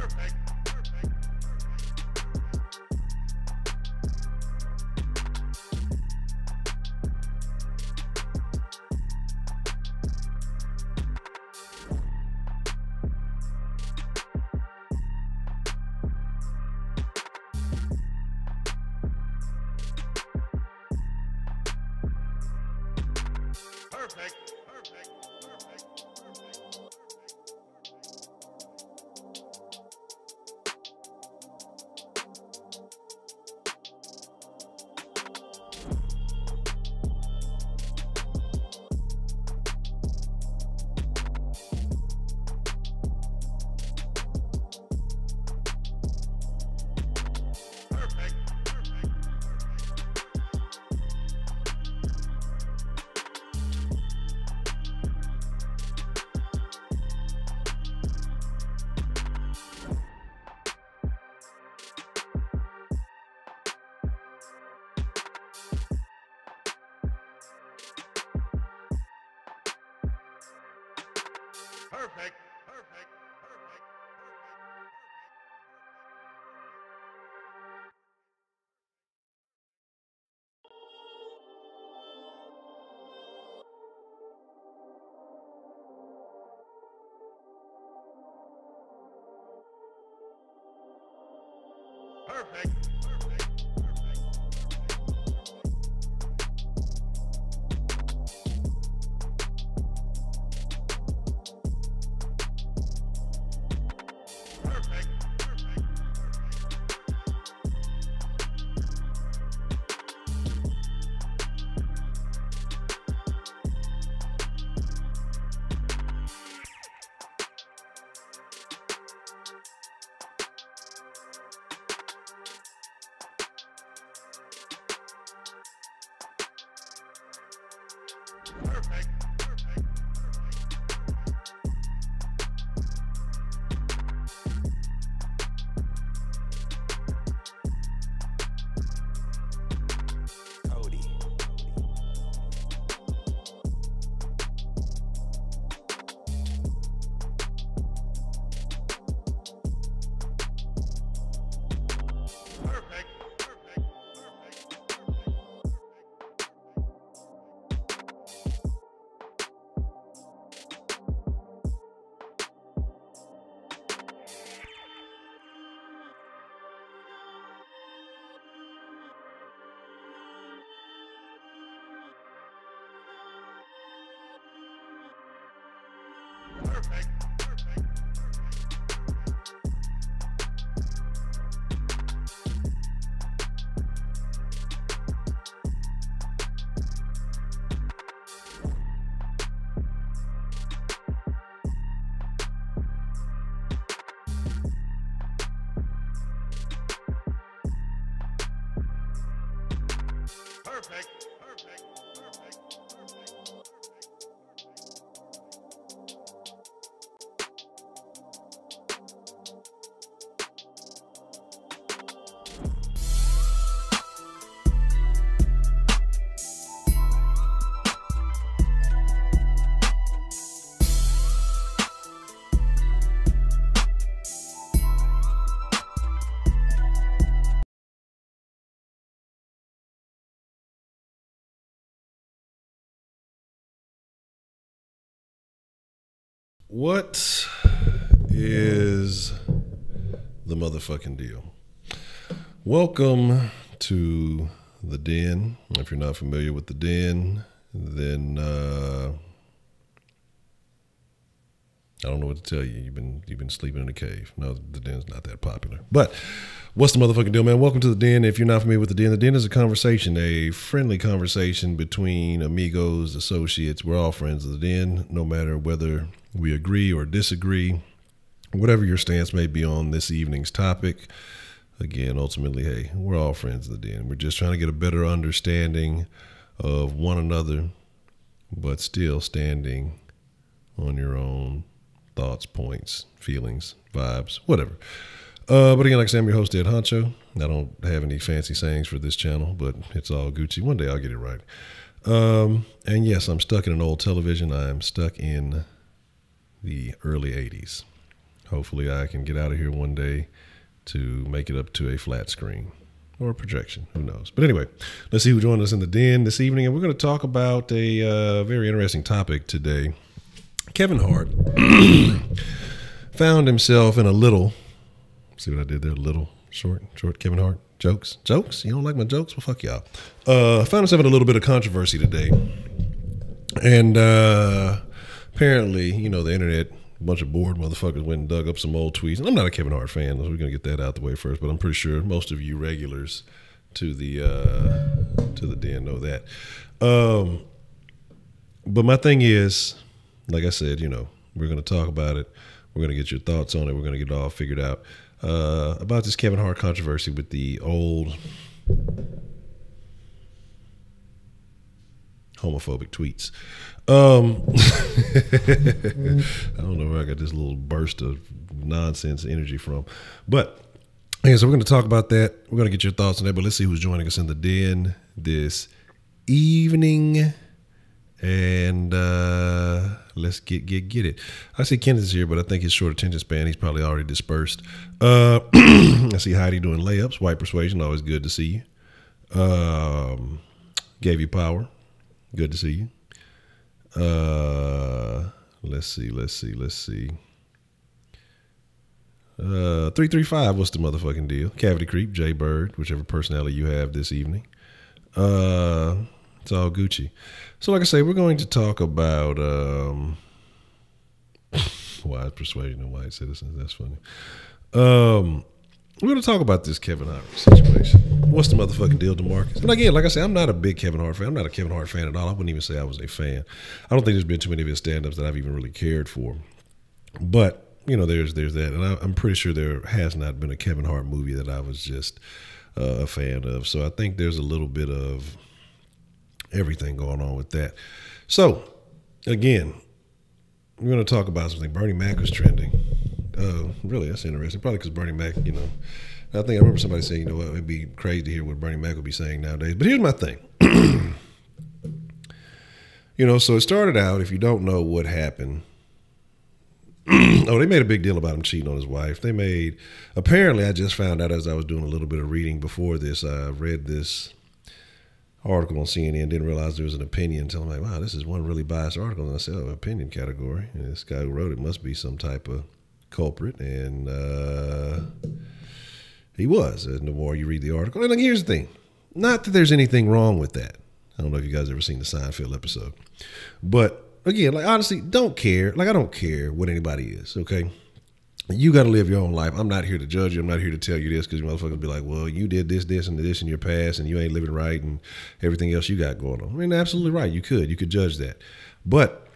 Perfect. What is the motherfucking deal? Welcome to the Den. If you're not familiar with the Den, then I don't know what to tell you. You've been sleeping in a cave. No, the Den's not that popular. But what's the motherfucking deal, man? Welcome to the Den. If you're not familiar with the Den is a conversation, a friendly conversation between amigos, associates. We're all friends of the Den, no matter whether we agree or disagree, whatever your stance may be on this evening's topic. Again, ultimately, hey, we're all friends of the Den. We're just trying to get a better understanding of one another, but still standing on your own thoughts, points, feelings, vibes, whatever. But again, like I said, I'm your host, Honcho. I don't have any fancy sayings for this channel, but it's all Gucci. One day I'll get it right. And yes, I'm stuck in an old television. I'm stuck in the early 80s. Hopefully I can get out of here one day to make it up to a flat screen or a projection. Who knows? But anyway, let's see who joined us in the den this evening. And we're going to talk about a very interesting topic today. Kevin Hart found himself in a little, see what I did there? Little, short Kevin Hart. Jokes? You don't like my jokes? Well, fuck y'all. Found himself in a little bit of controversy today. And apparently, the internet, a bunch of bored motherfuckers went and dug up some old tweets. And I'm not a Kevin Hart fan, so we're going to get that out the way first. But I'm pretty sure most of you regulars to the den know that. But my thing is, like I said, we're going to talk about it. We're going to get your thoughts on it. We're going to get it all figured out. About this Kevin Hart controversy with the old homophobic tweets. I don't know where I got this little burst of nonsense energy from. But, yeah, so we're going to talk about that. We're going to get your thoughts on that. But let's see who's joining us in the den this evening. And let's get it. I see Kenneth is here, but I think his short attention span, he's probably already dispersed. I see Heidi doing layups. White persuasion, always good to see you. Gave you power. Good to see you. Let's see. 335, what's the motherfucking deal? Cavity Creep, Jay Bird, whichever personality you have this evening. It's all Gucci. So like I say, we're going to talk about wise persuasion of white citizens. That's funny. We're going to talk about this Kevin Hart situation. What's the motherfucking deal, DeMarcus? And again, like I say, I'm not a big Kevin Hart fan. I'm not a Kevin Hart fan at all. I wouldn't even say I was a fan. I don't think there's been too many of his stand-ups that I've even really cared for. But, there's that. And I'm pretty sure there has not been a Kevin Hart movie that I was just a fan of. So I think there's a little bit of everything going on with that. So, again, we're going to talk about something. Bernie Mac was trending. Really, that's interesting. Probably because Bernie Mac, I remember somebody saying, it'd be crazy to hear what Bernie Mac would be saying nowadays. But here's my thing. So it started out, if you don't know what happened, they made a big deal about him cheating on his wife. Apparently, I just found out as I was doing a little bit of reading before this, I read this article on CNN, didn't realize there was an opinion until I'm like, wow, this is one really biased article. And I said, opinion category. And this guy who wrote it must be some type of culprit. And he was. And the more you read the article, and here's the thing. Not that there's anything wrong with that. I don't know if you guys ever seen the Seinfeld episode. But again, honestly, don't care. I don't care what anybody is, okay? You got to live your own life. I'm not here to judge you. I'm not here to tell you this because you motherfuckers be like, well, you did this, and this in your past and you ain't living right and everything else you got going on. I mean, absolutely right. You could judge that. But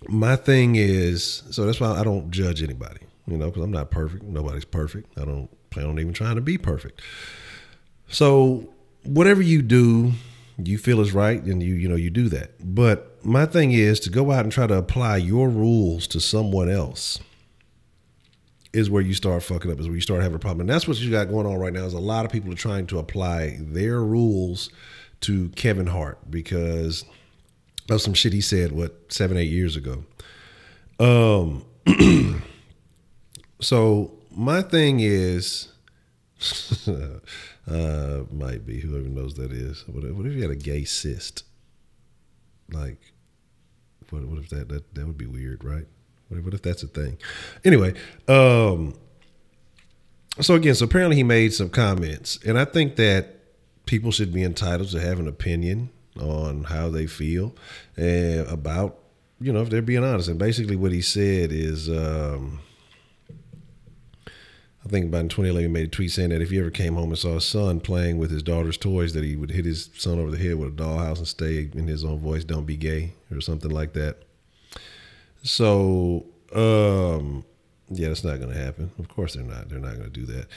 my thing is, so that's why I don't judge anybody, because I'm not perfect. Nobody's perfect. I don't plan on even trying to be perfect. So whatever you do, you feel is right and you do that. But my thing is to go out and try to apply your rules to someone else is where you start fucking up, is where you start having a problem. And that's what you got going on right now is a lot of people are trying to apply their rules to Kevin Hart because of some shit he said, 7-8 years ago. So my thing is, might be, whoever knows that is. What if you had a gay cyst? Like, what if that would be weird, right? What if that's a thing? Anyway, so apparently he made some comments, and I think that people should be entitled to have an opinion on how they feel about, if they're being honest. And basically what he said is, I think about in 2011 he made a tweet saying that if he ever came home and saw his son playing with his daughter's toys, that he would hit his son over the head with a dollhouse and say in his own voice, "Don't be gay," or something like that. So, yeah, that's not going to happen. Of course they're not. They're not going to do that.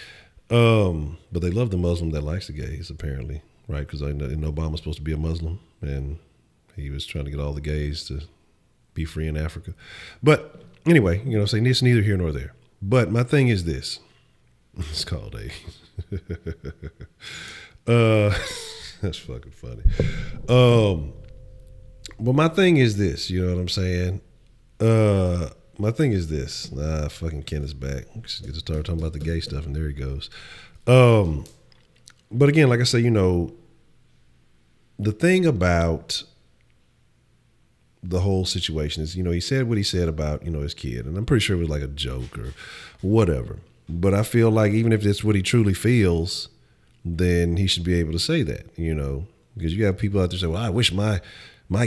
But they love the Muslim that likes the gays, apparently, right? Because I know Obama's supposed to be a Muslim, and he was trying to get all the gays to be free in Africa. But anyway, saying it's neither here nor there. But my thing is this. It's called that's fucking funny. But my thing is this, you know what I'm saying? My my thing is this. Fucking Ken is back. Just get to start talking about the gay stuff, and there he goes. But again, like I say, the thing about the whole situation is, he said what he said about, his kid. And I'm pretty sure it was like a joke or whatever. But I feel like even if it's what he truly feels, then he should be able to say that, because you have people out there say, well, I wish my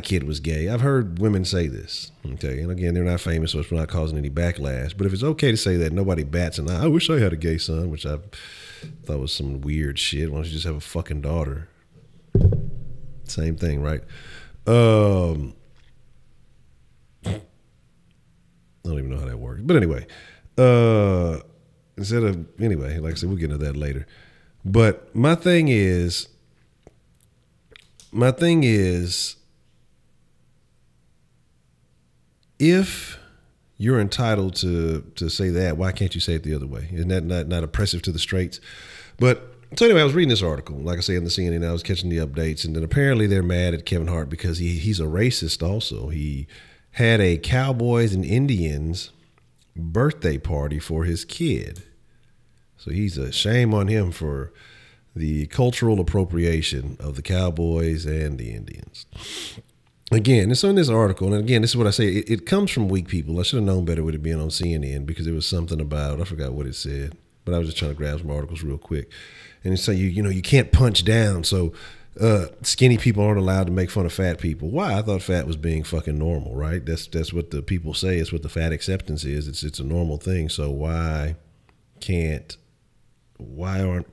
kid was gay. I've heard women say this. Okay. And again, they're not famous, so it's not causing any backlash. But if it's okay to say that, nobody bats an eye. I wish I had a gay son, which I thought was some weird shit. Why don't you just have a fucking daughter? Same thing, right? I don't even know how that works. But anyway, like I said, we'll get into that later. But my thing is, if you're entitled to say that, why can't you say it the other way? Isn't that not oppressive to the straights? But so anyway, I was reading this article, like I say, in the CNN, I was catching the updates, and then apparently they're mad at Kevin Hart because he's a racist also. He had a Cowboys and Indians birthday party for his kid. So he's a shame on him for the cultural appropriation of the Cowboys and the Indians. Again, it's on this article, and again, this is what I say. It comes from weak people. I should have known better with it being on CNN because it was something about, I forgot what it said, but I was just trying to grab some articles real quick. And it's saying, you can't punch down, so skinny people aren't allowed to make fun of fat people. Why? I thought fat was being fucking normal, right? That's what the people say. It's what the fat acceptance is. It's a normal thing. So why aren't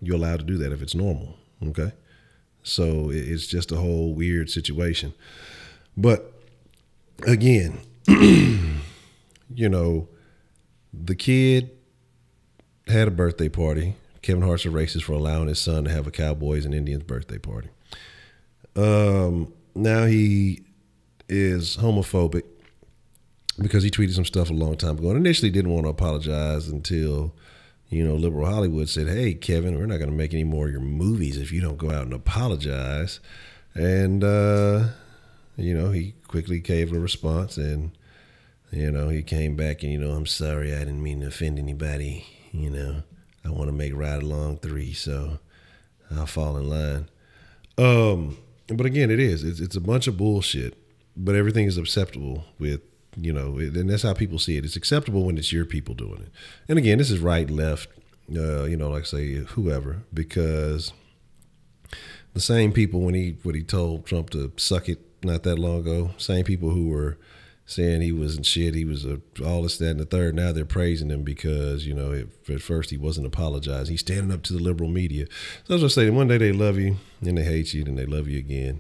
you allowed to do that if it's normal? Okay. So it's just a whole weird situation. But again, the kid had a birthday party. Kevin Hart's a racist for allowing his son to have a Cowboys and Indians birthday party. Now he is homophobic because he tweeted some stuff a long time ago and initially didn't want to apologize until, liberal Hollywood said, hey, Kevin, we're not going to make any more of your movies if you don't go out and apologize. And, he quickly gave a response and, he came back and, I'm sorry, I didn't mean to offend anybody, I want to make Ride Along 3, so I'll fall in line. But again, it's a bunch of bullshit, but everything is acceptable with, and that's how people see it. It's acceptable when it's your people doing it. And again, this is right, left, like I say, whoever, because the same people when he told Trump to suck it not that long ago, same people who were saying he wasn't shit, he was all this, that, and the third. Now they're praising him because, at first he wasn't apologizing. He's standing up to the liberal media. So as I say, one day they love you, then they hate you, then they love you again.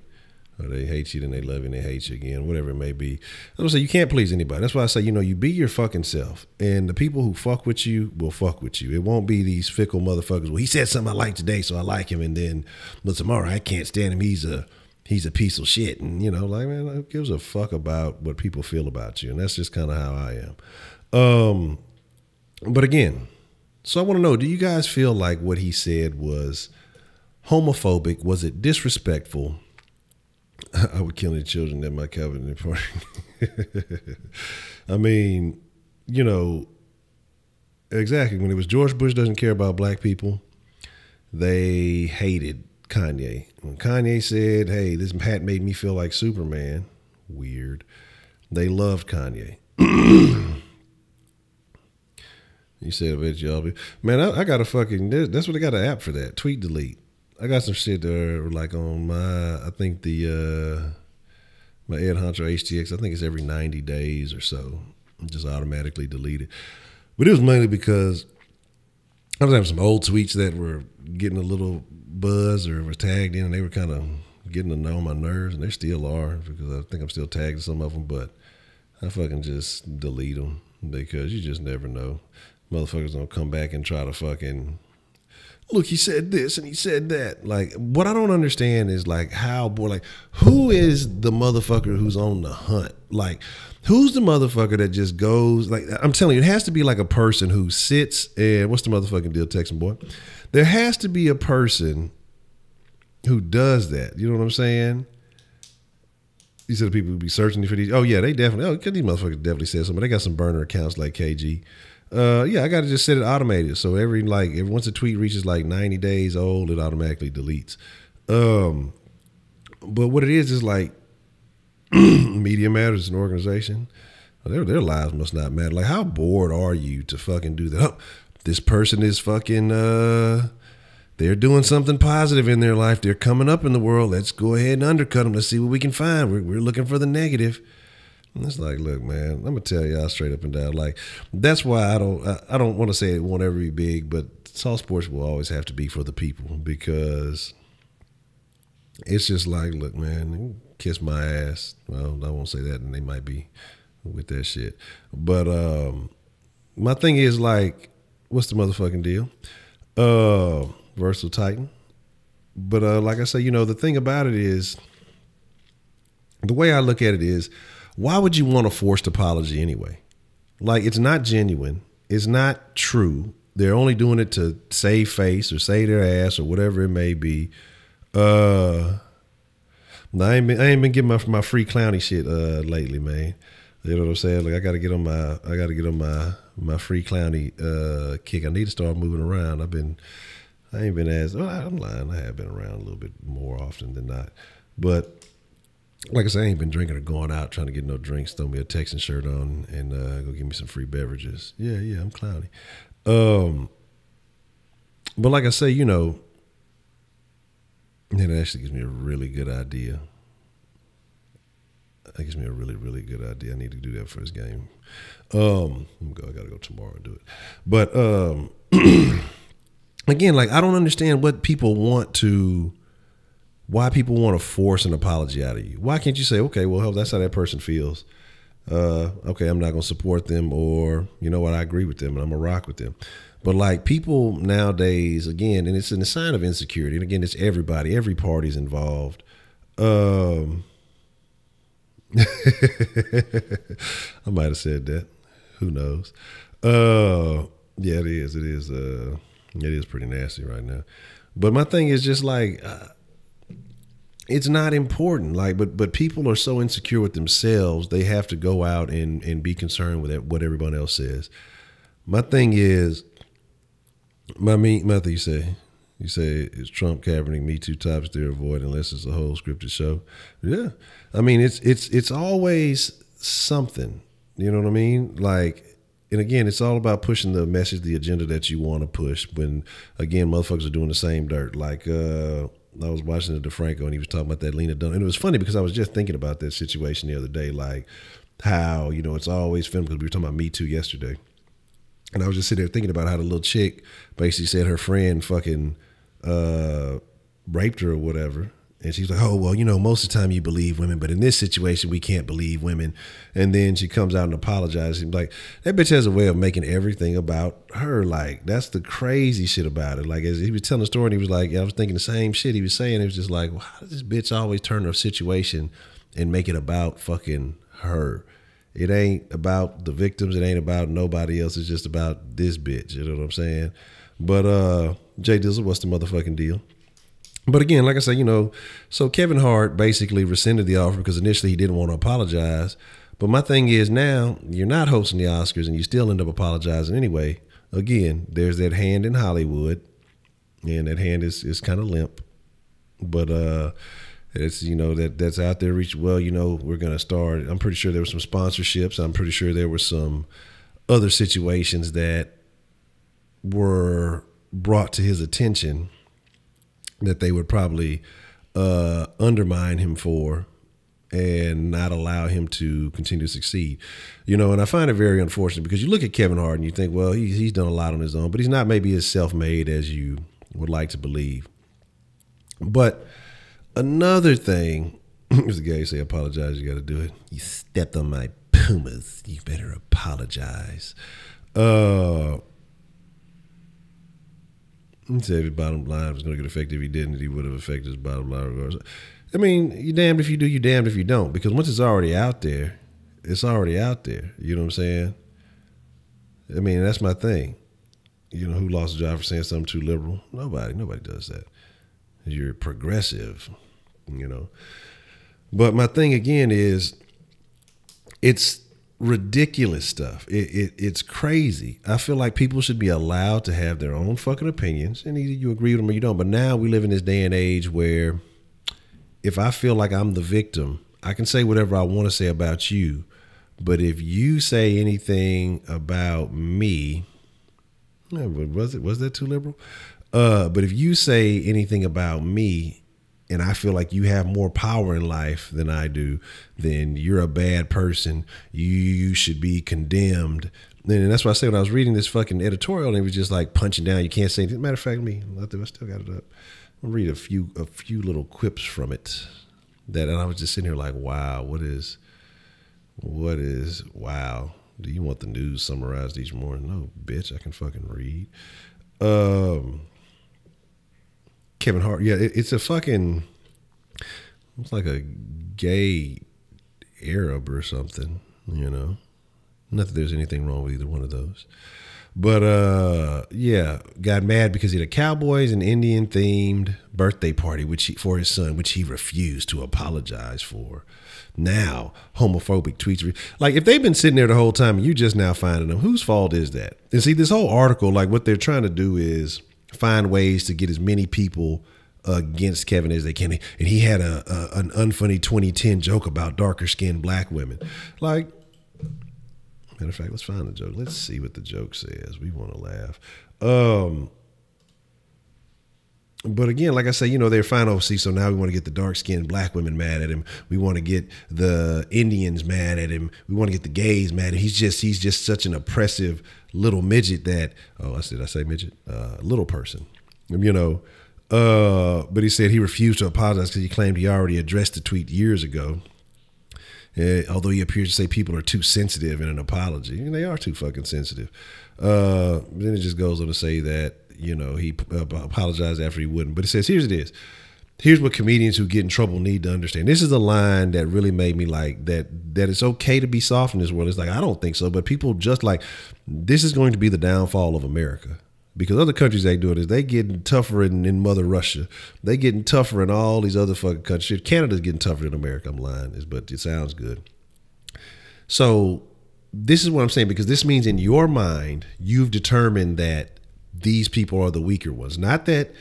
Or they hate you, then they love you, and they hate you again, whatever it may be. As I say, you can't please anybody. That's why I say, you be your fucking self. And the people who fuck with you will fuck with you. It won't be these fickle motherfuckers. Well, he said something I like today, so I like him. And then, but tomorrow I can't stand him. He's a piece of shit. And, man, who gives a fuck about what people feel about you? And that's just kind of how I am. But again, so I want to know, do you guys feel like what he said was homophobic? Was it disrespectful? I would kill any children at my cabinet party. I mean, exactly. When it was George Bush doesn't care about black people, they hated Kanye. When Kanye said, hey, this hat made me feel like Superman, weird, they loved Kanye. You said, I bet y'all be. Man, I got a fucking, that's what I got an app for that, tweet delete. I got some shit there like on my, I think my Ed Honcho HTX, I think it's every 90 days or so. Just automatically delete it. But it was mainly because I was having some old tweets that were getting a little buzz or were tagged in, and they were kind of getting to know my nerves, and they still are because I think I'm still tagged to some of them, but I fucking just delete them because you just never know. Motherfuckers don't come back and try to fucking, look, he said this and he said that. Like, what I don't understand is like how, boy, like, who is the motherfucker who's on the hunt? Like, who's the motherfucker that just goes, like, I'm telling you, it has to be like a person who sits and, what's the motherfucking deal, Texan boy? There has to be a person who does that. You know what I'm saying? You said people would be searching for these. Oh yeah, they definitely. Oh, these motherfuckers definitely said something. They got some burner accounts like KG. Yeah, I got to just set it automated. So every once a tweet reaches like 90 days old, it automatically deletes. But what it is like Media Matters is an organization. Their lives must not matter. Like, how bored are you to fucking do that? Oh, this person is fucking, they're doing something positive in their life. They're coming up in the world. Let's go ahead and undercut them. Let's see what we can find. We're looking for the negative. And it's like, look, man, I'm gonna tell y'all straight up and down. Like, that's why I don't want to say it won't ever be big, but Salt Sports will always have to be for the people, because it's just like, look, man, kiss my ass. Well, I won't say that, and they might be with that shit. But my thing is, like, what's the motherfucking deal? Versatile Titan. But like I say, the thing about it is, the way I look at it is, why would you want a forced apology anyway? Like, it's not genuine. It's not true. They're only doing it to save face or save their ass or whatever it may be. I ain't been getting my free clowny shit lately, man. You know what I'm saying? Like, I gotta get on my free clowny kick. I need to start moving around. I ain't been I'm lying. I have been around a little bit more often than not. But like I said, I ain't been drinking or going out trying to get no drinks. Throw me a Texan shirt on and go give me some free beverages. Yeah, I'm clowny. But like I say, it actually gives me a really good idea. That gives me a really, really good idea. I need to do that for this game. I gotta go tomorrow and do it. But again, like, I don't understand why people want to force an apology out of you. Why can't you say, okay, well, that's how that person feels. Okay, I'm not gonna support them, or you know what, I agree with them and I'm gonna rock with them. But like, people nowadays, again, and it's a sign of insecurity. And again, it's everybody, every party's involved. I might have said that. Who knows? Yeah, it is. It is pretty nasty right now. But my thing is just like, it's not important. Like, but people are so insecure with themselves, they have to go out and be concerned with what everyone else says. My thing is, Muthaf, you say is Trump Kaepernick Me Too topics they're avoiding unless it's a whole scripted show. Yeah, I mean, it's always something. You know what I mean? Like, and again, it's all about pushing the message, the agenda that you want to push. When again, motherfuckers are doing the same dirt. Like, I was watching the DeFranco and he was talking about that Lena Dunham, and it was funny because I was just thinking about that situation the other day, like how it's always filmed, because we were talking about Me Too yesterday. And I was just sitting there thinking about how the little chick basically said her friend fucking raped her or whatever. And she's like, oh, well, most of the time you believe women, but in this situation, we can't believe women. And then she comes out and apologizes. Like, that bitch has a way of making everything about her. Like, that's the crazy shit about it. Like, as he was telling the story, and he was like, I was thinking the same shit he was saying. It was just like, well, how does this bitch always turn her situation and make it about fucking her? It ain't about the victims. It ain't about nobody else. It's just about this bitch. You know what I'm saying? But Jay Dizzle, what's the motherfucking deal? But again, like I say, so Kevin Hart basically rescinded the offer because initially he didn't want to apologize. But my thing is, now you're not hosting the Oscars and you still end up apologizing anyway. Again, there's that hand in Hollywood, and that hand is kind of limp. But it's, that's out there. We're going to start. I'm pretty sure there were some sponsorships. I'm pretty sure there were some other situations that were brought to his attention that they would probably undermine him for and not allow him to continue to succeed. And I find it very unfortunate because you look at Kevin Hart and you think, well, he's done a lot on his own, but he's not maybe as self-made as you would like to believe. But another thing, if the guy say apologize, you got to do it. You stepped on my pumas. You better apologize. He said his bottom line was going to get affected. If he didn't, he would have affected his bottom line regardless. I mean, you're damned if you do, you're damned if you don't. Because once it's already out there, it's already out there. You know what I'm saying? I mean, that's my thing. Who lost a job for saying something too liberal? Nobody does that. You're progressive, But my thing again is, it's ridiculous stuff. It's crazy. I feel like people should be allowed to have their own fucking opinions, and either you agree with them or you don't. But now we live in this day and age where if I feel like I'm the victim, I can say whatever I want to say about you. But if you say anything about me, was that too liberal? But if you say anything about me and I feel like you have more power in life than I do, then you're a bad person. You should be condemned. And that's why I say when I was reading this fucking editorial, and it was just like punching down. You can't say anything. Matter of fact, I still got it up. I'll read a few little quips from it. And I was just sitting here like, wow, what is wow? Do you want the news summarized each morning? No, bitch, I can fucking read. Kevin Hart, yeah, it's like a gay Arab or something, you know. Not that there's anything wrong with either one of those. But yeah, got mad because he had a Cowboys and Indian themed birthday party for his son, which he refused to apologize for. Now, homophobic tweets. Like, if they've been sitting there the whole time and you just now finding them, whose fault is that? And see, this whole article, like what they're trying to do is find ways to get as many people against Kevin as they can. And he had an unfunny 2010 joke about darker skinned black women. Like, matter of fact, let's find the joke. Let's see what the joke says. We want to laugh. But again, like I say, you know, they're fine overseas. So now we want to get the dark-skinned black women mad at him. We want to get the Indians mad at him. We want to get the gays mad at him. He's just such an oppressive little midget that, I say midget? Little person, you know. But he said he refused to apologize because he claimed he already addressed the tweet years ago. Although he appears to say people are too sensitive in an apology. And they are too fucking sensitive. Then it just goes on to say that, you know, he apologized after he wouldn't. But it says, here's what comedians who get in trouble need to understand. This is a line that really made me like that it's okay to be soft in this world. It's like, I don't think so. But people just like, this is going to be the downfall of America. Because other countries they do it is they getting tougher in Mother Russia. They getting tougher in all these other fucking countries. Canada's getting tougher than America. I'm lying, but it sounds good. So this is what I'm saying, because this means in your mind, you've determined that these people are the weaker ones. Not that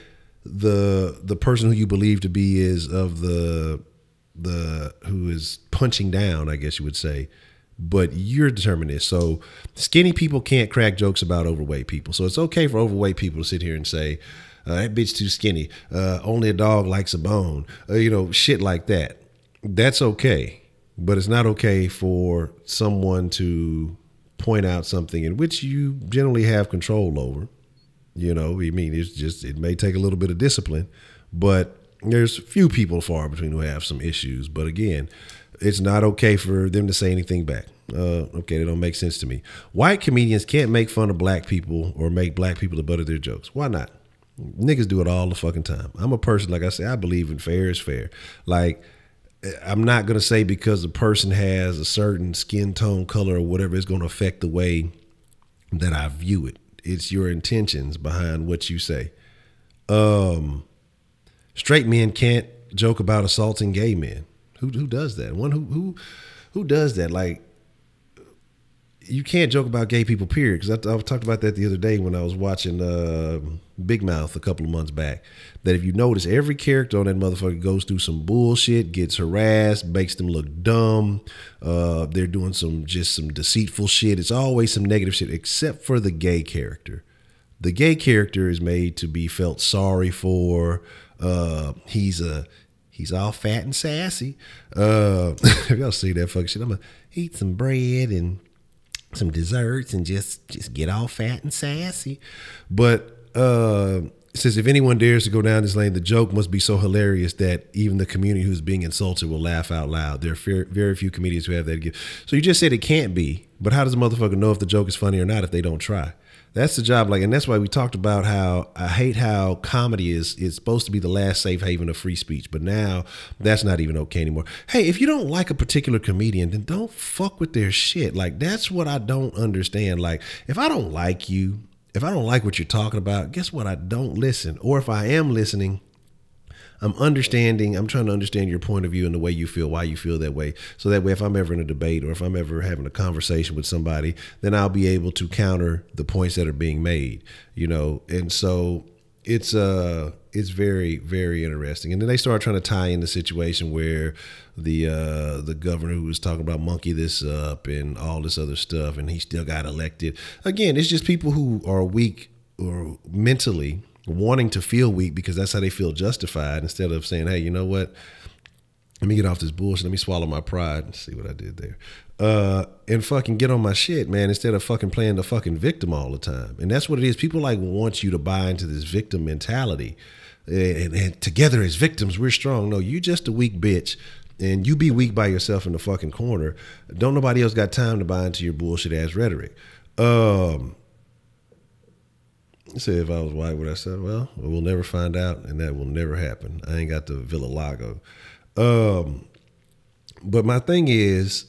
the person who you believe to be is of the who is punching down, I guess you would say. But you're determining this. So skinny people can't crack jokes about overweight people. So it's okay for overweight people to sit here and say, that bitch too skinny. Only a dog likes a bone. You know, shit like that. That's okay. But it's not okay for someone to point out something in which you generally have control over. You know, I mean, it may take a little bit of discipline, but there's few people far between who have some issues. But again, it's not okay for them to say anything back. Okay, that don't make sense to me. White comedians can't make fun of black people or make black people the butt of their jokes. Why not? Niggas do it all the fucking time. I'm a person, like I say, I believe in fair is fair. Like, I'm not going to say because a person has a certain skin tone, color, or whatever, it's going to affect the way that I view it. It's your intentions behind what you say. Straight men can't joke about assaulting gay men. Who does that? Who does that? Like, you can't joke about gay people, period. Because I talked about that the other day when I was watching Big Mouth a couple of months back. That if you notice, every character on that motherfucker goes through some bullshit, gets harassed, makes them look dumb. They're doing some deceitful shit. It's always some negative shit, except for the gay character. The gay character is made to be felt sorry for. He's all fat and sassy. If y'all see that fucking shit, I'm gonna eat some bread and some desserts and just get all fat and sassy. But it says, if anyone dares to go down this lane, the joke must be so hilarious that even the community who's being insulted will laugh out loud. There are very few comedians who have that gift. So you just said it can't be, but how does a motherfucker know if the joke is funny or not if they don't try? That's the job. Like, and that's why we talked about how I hate how comedy is supposed to be the last safe haven of free speech, but now that's not even okay anymore. Hey, if you don't like a particular comedian, then don't fuck with their shit. Like, that's what I don't understand. Like, if I don't like you, if I don't like what you're talking about, guess what? I don't listen. Or if I am listening, I'm trying to understand your point of view and the way you feel, why you feel that way. So that way, if I'm ever in a debate or if I'm ever having a conversation with somebody, then I'll be able to counter the points that are being made, And so it's very, very interesting. And then they start trying to tie in the situation where the governor who was talking about monkey this up and all this other stuff, and he still got elected. Again, it's just people who are weak or mentally wanting to feel weak because that's how they feel justified, instead of saying, hey, you know what? Let me get off this bullshit. Let me swallow my pride and see what I did there. And fucking get on my shit, man, instead of fucking playing the fucking victim all the time. And that's what it is. People want you to buy into this victim mentality. And together as victims, we're strong. No, you just a weak bitch. And you be weak by yourself in the fucking corner. Don't nobody else got time to buy into your bullshit ass rhetoric. Say if I was white, would I say, well, we'll never find out, and that will never happen. I ain't got the Villa Lago. But my thing is,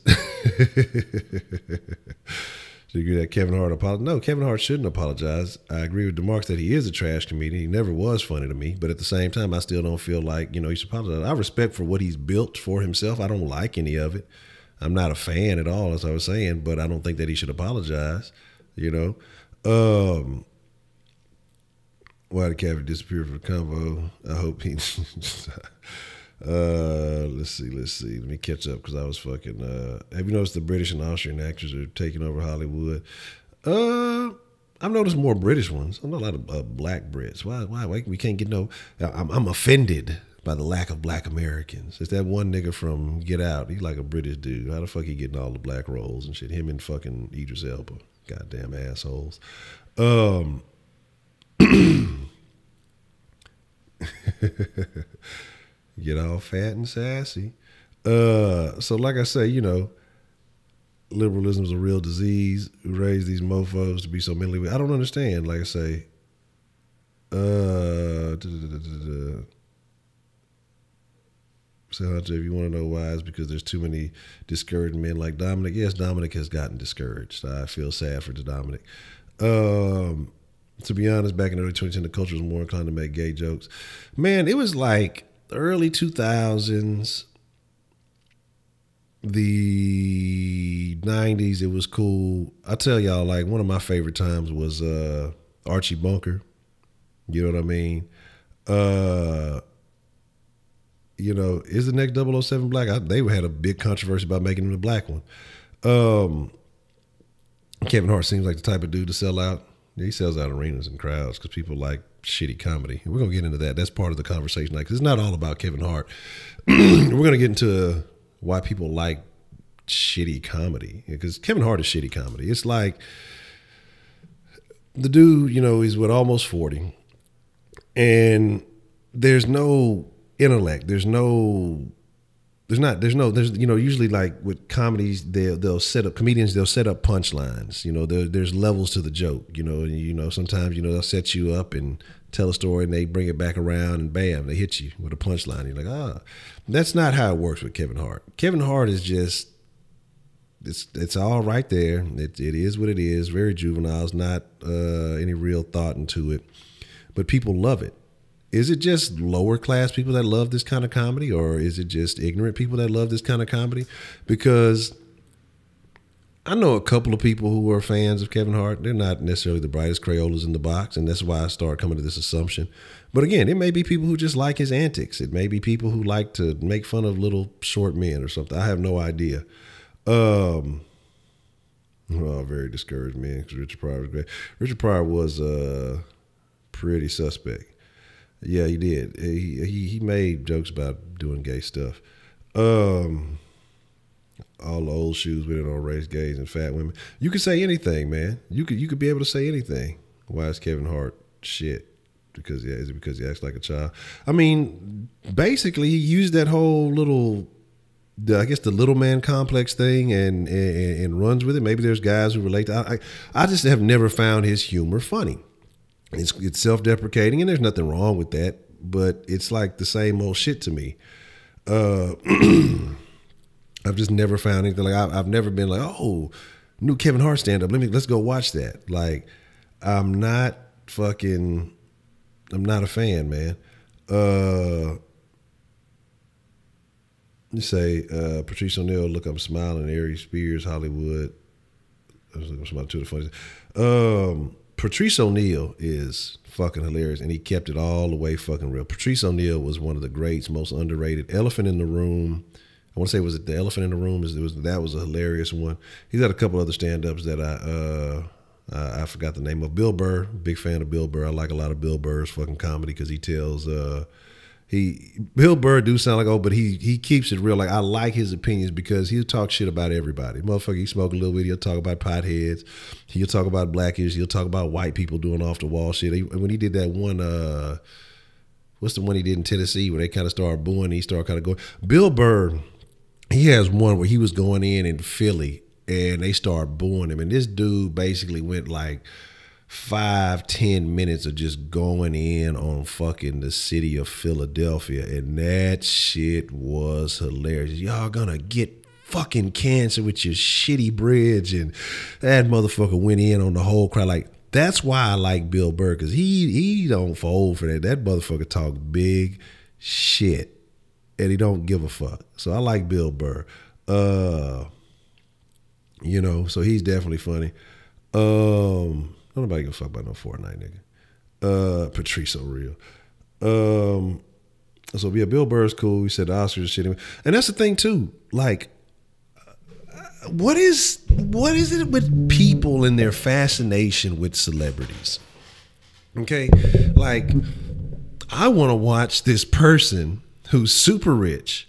that Kevin Hart apologized. No, Kevin Hart shouldn't apologize. I agree with DeMarcus that he is a trash comedian. He never was funny to me, but at the same time, I still don't feel like, he should apologize. I respect for what he's built for himself. I don't like any of it. I'm not a fan at all, as I was saying, but I don't think that he should apologize, Why did Kevin disappear from the convo? I hope he... let's see. Let me catch up because I was fucking. Have you noticed the British and Austrian actors are taking over Hollywood? I've noticed more British ones. I know a lot of black Brits. Why we can't get no? I'm offended by the lack of black Americans. It's that one nigga from Get Out. He's like a British dude. How the fuck he getting all the black roles and shit? Him and fucking Idris Elba. Goddamn assholes. Get all fat and sassy. So like I say, liberalism is a real disease. Who raised these mofos to be so mentally weak? I don't understand. Like I say, so Honcho, if you want to know why, it's because there's too many discouraged men like Dominic. Yes, Dominic has gotten discouraged. I feel sad for Dominic. To be honest, back in the early 2010s, the culture was more inclined to make gay jokes. Man, it was like the early 2000s, the 90s, it was cool. I tell y'all, like, one of my favorite times was Archie Bunker. You know what I mean? Is the next 007 black? They had a big controversy about making him the black one. Kevin Hart seems like the type of dude to sell out. He sells out arenas and crowds because people like shitty comedy. And we're going to get into that. That's part of the conversation tonight, because it's not all about Kevin Hart. We're going to get into why people like shitty comedy, because Kevin Hart is shitty comedy. It's like the dude, he's almost 40, and there's no intellect. There's usually like with comedies, they'll set up punchlines. There's levels to the joke, sometimes, they'll set you up and tell a story and they bring it back around and bam, they hit you with a punchline. You're like, that's not how it works with Kevin Hart. Kevin Hart is just, it's all right there. It is what it is. Very juvenile. It's not any real thought into it, but people love it. Is it just lower class people that love this kind of comedy, or is it just ignorant people that love this kind of comedy? Because I know a couple of people who are fans of Kevin Hart. They're not necessarily the brightest Crayolas in the box, and that's why I start coming to this assumption. But again, it may be people who just like his antics. It may be people who like to make fun of little short men or something. I have no idea. Very discouraged man, because Richard Pryor was great. Richard Pryor was pretty suspect. Yeah, he did. He made jokes about doing gay stuff. All the old shoes we don't raise gays and fat women. You could say anything, man. You could be able to say anything. Why is Kevin Hart shit? Is it because he acts like a child? I mean, basically, he used that whole little, I guess, the little man complex thing and runs with it. Maybe there's guys who relate to. I just have never found his humor funny. It's self-deprecating, and there's nothing wrong with that, but it's like the same old shit to me. I've just never found anything like I've never been like, oh, new Kevin Hart stand-up. Let's go watch that. Like, I'm not a fan, man. You say Patrice O'Neal, look, I'm smiling. Ari Spears, Hollywood. I was looking for somebody to the funny. Patrice O'Neal is fucking hilarious, and he kept it all the way fucking real. Patrice O'Neal was one of the greats, most underrated. Elephant in the Room. I want to say, was it The Elephant in the Room? That was a hilarious one. He's got a couple other stand-ups that I forgot the name of. Bill Burr, big fan of Bill Burr. I like a lot of Bill Burr's fucking comedy because he tells Bill Burr do sound like, but he keeps it real. Like, I like his opinions because he'll talk shit about everybody. Motherfucker, he smoke a little weed, he'll talk about potheads, he'll talk about blackish, he'll talk about white people doing off the wall shit. When he did that one, what's the one he did in Tennessee where they kind of started booing, he started kind of going. Bill Burr, he has one where he was going in Philly and they started booing him, and this dude basically went like 5-10 minutes of just going in on fucking the city of Philadelphia, and that shit was hilarious. Y'all gonna get fucking cancer with your shitty bridge, and that motherfucker went in on the whole crowd. Like, that's why I like Bill Burr, because he don't fold for that. That motherfucker talk big shit, and he don't give a fuck. So I like Bill Burr. You know, so he's definitely funny. Nobody give a fuck about no Fortnite nigga. Patrice O'Neal. So yeah, Bill Burr's cool. He said the Oscars and shit. And that's the thing too. Like, what is it with people and their fascination with celebrities? Okay, like, I want to watch this person who's super rich.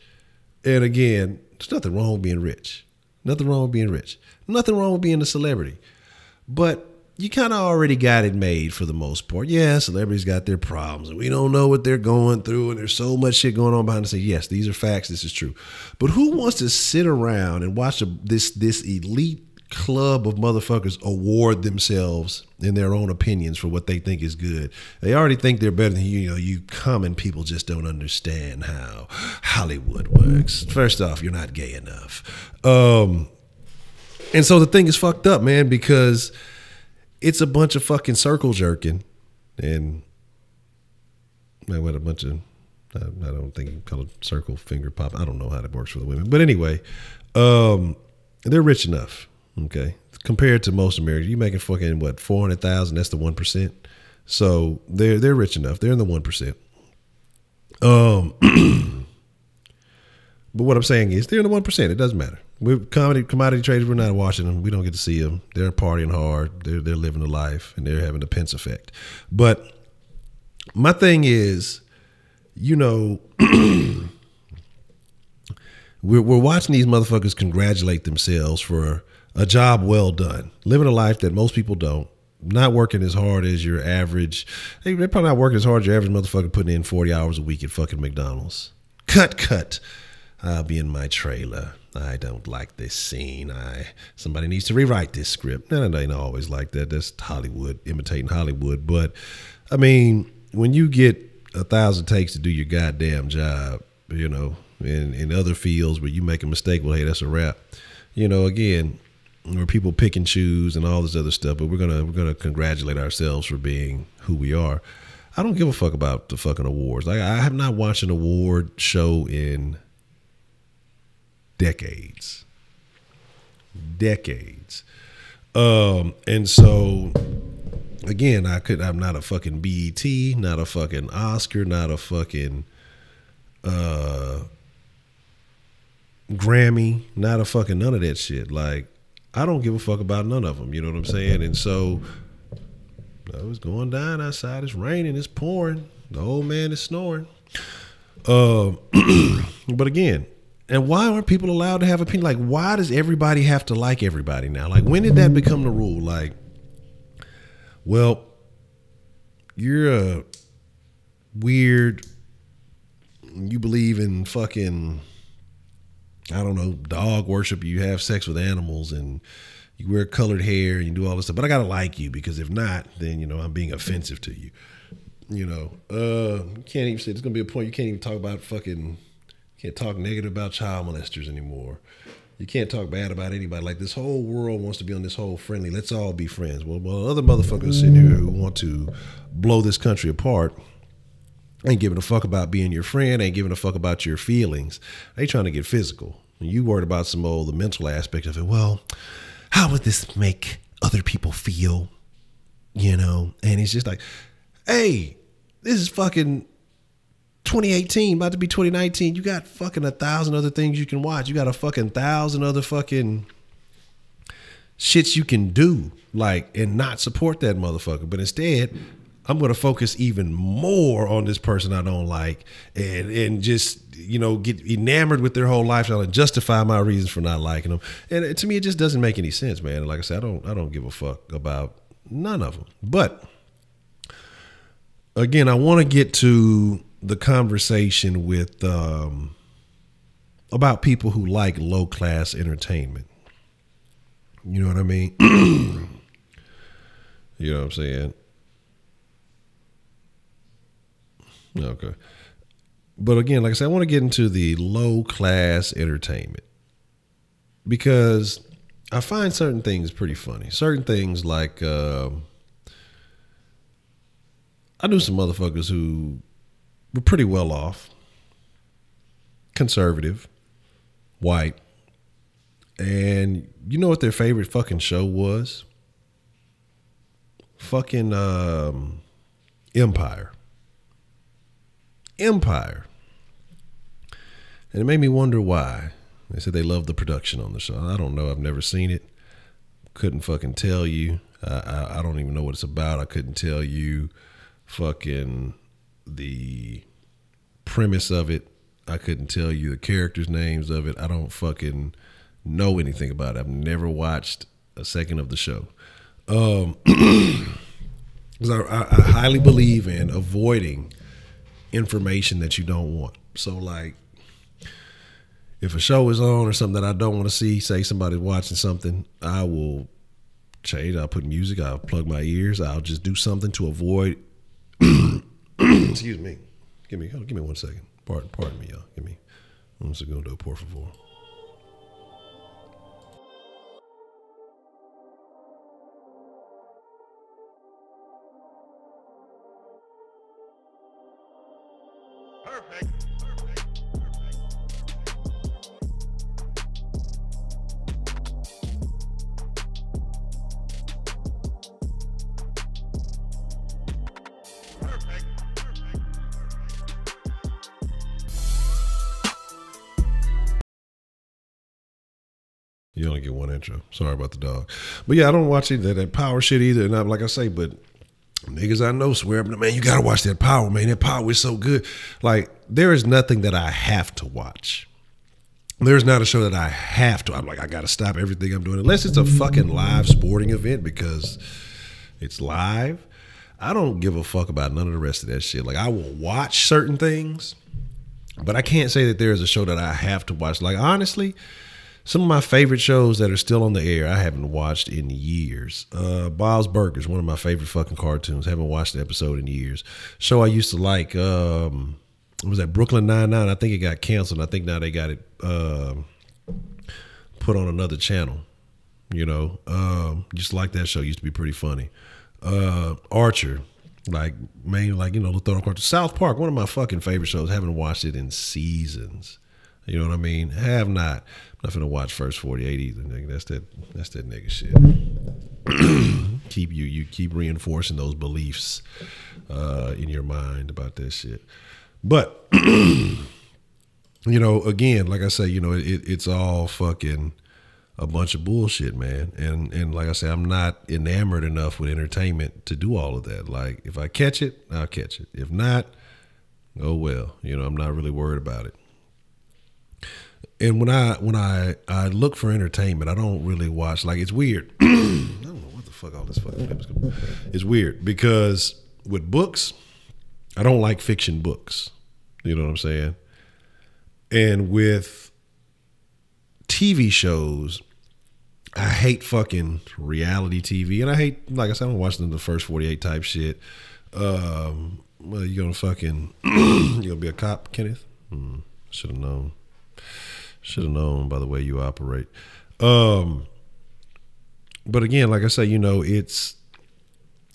And again, there's nothing wrong with being rich. Nothing wrong with being rich. Nothing wrong with being a celebrity. But you kind of already got it made for the most part. Yeah, celebrities got their problems, and we don't know what they're going through, and there's so much shit going on behind the scenes. Yes, these are facts. This is true. But who wants to sit around and watch this elite club of motherfuckers award themselves in their own opinions for what they think is good? They already think they're better than you. You know, you common people just don't understand how Hollywood works. First off, you're not gay enough. And so the thing is fucked up, man, because it's a bunch of fucking circle jerking, and what a bunch of, I don't think you call it circle finger pop. I don't know how that works for the women, but anyway, they're rich enough, okay, compared to most Americans. You making fucking what, 400,000? That's the 1%. So they're rich enough. They're in the 1%. But what I'm saying is they're in the 1%. It doesn't matter. We're commodity traders. We're not watching them. We don't get to see them. They're partying hard. They're living the life, and they're having the Pence effect. But my thing is, you know, we're watching these motherfuckers congratulate themselves for a job well done, living a life that most people don't, not working as hard as your average. They're probably not working as hard as your average motherfucker putting in 40 hours a week at fucking McDonald's. Cut. I'll be in my trailer. I don't like this scene. Somebody needs to rewrite this script. No, it ain't always like that. That's Hollywood, imitating Hollywood. But, I mean, when you get 1,000 takes to do your goddamn job, you know, in other fields where you make a mistake, well, hey, that's a wrap. You know, again, where people pick and choose and all this other stuff, but we're gonna congratulate ourselves for being who we are. I don't give a fuck about the fucking awards. I have not watched an award show in decades. And so again, I'm not a fucking BET, not a fucking Oscar, not a fucking Grammy, not a fucking none of that shit. Like, I don't give a fuck about none of them. You know what I'm saying? And so it's going down outside. It's raining. It's pouring. The old man is snoring. But again, and why aren't people allowed to have opinion? Like, why does everybody have to like everybody now? Like, when did that become the rule? Like, well, you're a weird, you believe in fucking, I don't know, dog worship, you have sex with animals, and you wear colored hair, and you do all this stuff. But I gotta like you, because if not, then, you know, I'm being offensive to you. You know, you can't even say, there's gonna be a point you can't even talk about fucking, can't talk negative about child molesters anymore. You can't talk bad about anybody. Like, this whole world wants to be on this whole friendly, let's all be friends. Well, other motherfuckers sitting here who want to blow this country apart, Ain't giving a fuck about being your friend, ain't giving a fuck about your feelings. They trying to get physical. You worried about the mental aspect of it. Well, how would this make other people feel? You know? And it's just like, hey, this is fucking 2018, about to be 2019. You got fucking 1,000 other things you can watch. You got a fucking 1,000 other fucking shits you can do, like, and not support that motherfucker. But instead, I'm going to focus even more on this person I don't like and just, you know, get enamored with their whole lifestyle and justify my reasons for not liking them. And to me, it just doesn't make any sense, man. And like I said, I don't give a fuck about none of them. But again, I want to get to the conversation with about people who like low class entertainment. You know what I mean? You know what I'm saying? Okay. But again, like I said, I want to get into the low class entertainment because I find certain things pretty funny. Certain things like I knew some motherfuckers who were pretty well off, conservative, white, and you know what their favorite fucking show was? Fucking Empire. Empire. And it made me wonder why. They said they loved the production on the show. I don't know. I've never seen it. Couldn't fucking tell you. I don't even know what it's about. I couldn't tell you fucking the premise of it. I couldn't tell you the characters' names of it. I don't fucking know anything about it. I've never watched a second of the show. Because I highly believe in avoiding information that you don't want. So like if a show is on or something that I don't want to see, say somebody's watching something, I will change. I'll put music, I'll plug my ears, I'll just do something to avoid excuse me. Give me 1 second. Pardon me, y'all. Give me un segundo, por favor. Perfect. You only get one intro. Sorry about the dog. But yeah, I don't watch that power shit either. And I'm like I say, but niggas I know swear, man, you gotta watch that power, man. That power is so good. Like, there is nothing that I have to watch. There's not a show that I have to. I'm like, I gotta stop everything I'm doing. Unless it's a fucking live sporting event because it's live. I don't give a fuck about none of the rest of that shit. Like, I will watch certain things, but I can't say that there is a show that I have to watch. Like, honestly, some of my favorite shows that are still on the air, I haven't watched in years. Bob's Burgers, one of my favorite fucking cartoons. Haven't watched an episode in years. Show I used to like, was that Brooklyn Nine-Nine? I think it got canceled. I think now they got it put on another channel. You know, just like that show. Used to be pretty funny. Archer, like mainly like, you know, Lethal Cartoon. South Park, one of my fucking favorite shows. Haven't watched it in seasons. You know what I mean? Have not. I'm not finna watch First 48 either, nigga. That's that nigga shit. You keep reinforcing those beliefs in your mind about that shit. But you know, again, like I say, you know, it's all fucking a bunch of bullshit, man. And like I say, I'm not enamored enough with entertainment to do all of that. Like, if I catch it, I'll catch it. If not, oh well. You know, I'm not really worried about it. And when I look for entertainment, I don't really watch. Like, it's weird. I don't know what the fuck all this fucking flip is going. It's weird because with books, I don't like fiction books. You know what I'm saying? And with TV shows, I hate fucking reality TV, and I hate, like I said, I don't watch the First 48 type shit. Well, you gonna fucking you gonna be a cop, Kenneth? Should have known. Should have known by the way you operate. But again, like I say, you know, it's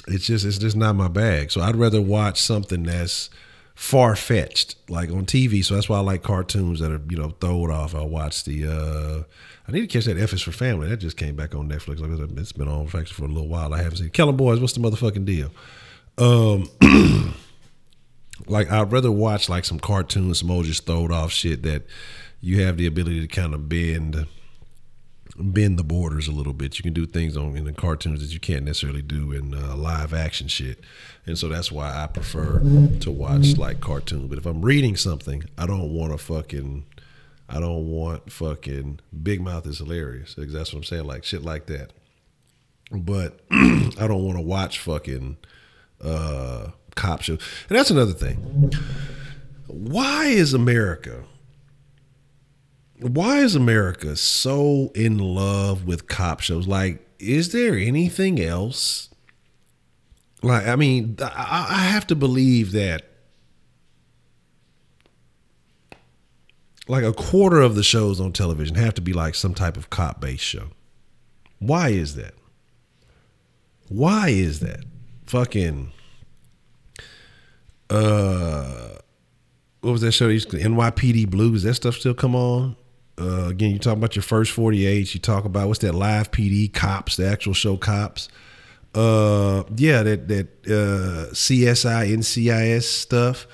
just not my bag. So I'd rather watch something that's far-fetched like on TV. So that's why I like cartoons that are, you know, throw it off. I watch the I need to catch that F is for Family. That just came back on Netflix. Like, it's been on actually for a little while. I haven't seen it. Kelly Boys, what's the motherfucking deal? Like, I'd rather watch like some cartoons, some old just throwed off shit that you have the ability to kind of bend the borders a little bit. You can do things in the cartoons that you can't necessarily do in live action shit. And so that's why I prefer to watch like cartoons. But if I'm reading something, I don't want fucking Big Mouth is hilarious. That's what I'm saying, like shit like that. But I don't want to watch fucking cop shows. And that's another thing. Why is America so in love with cop shows? Like, is there anything else? Like, I mean, I have to believe that like a quarter of the shows on television have to be like some type of cop-based show. Why is that? Why is that? Fucking, what was that show? NYPD Blues. That stuff still come on? Again, you talk about your first 48. You talk about what's that live PD Cops, the actual show Cops. Yeah, that CSI, NCIS stuff.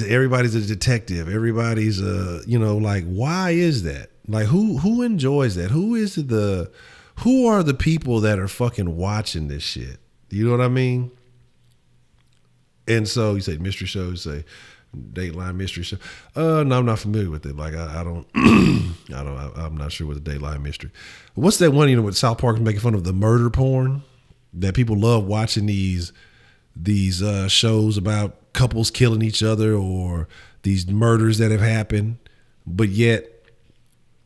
Everybody's a detective. Everybody's you know, like, why is that? Like, who enjoys that? Who are the people that are fucking watching this shit? You know what I mean? And so you say mystery shows, you say Dateline mystery show. No, I'm not familiar with it. Like, I don't, I'm not sure what the Dateline mystery. What's that one, you know, with South Park making fun of the murder porn that people love watching these shows about couples killing each other or these murders that have happened, but yet,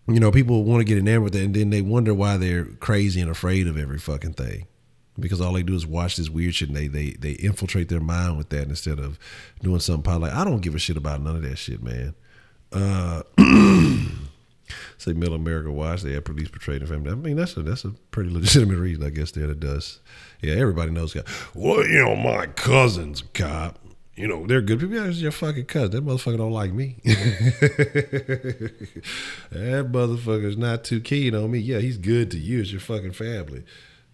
you know, people want to get enamored with it, and then they wonder why they're crazy and afraid of every fucking thing. Because all they do is watch this weird shit, and they infiltrate their mind with that instead of doing something like, I don't give a shit about none of that shit, man. Say Middle America Watch, they have police portrayed in family. I mean, that's a pretty legitimate reason, I guess, that it does. Yeah, everybody knows. Well, you know, my cousin's a cop. You know, they're good people. Yeah, it's your fucking cousin. That motherfucker don't like me. That motherfucker's not too keen on me. Yeah, he's good to you. It's your fucking family.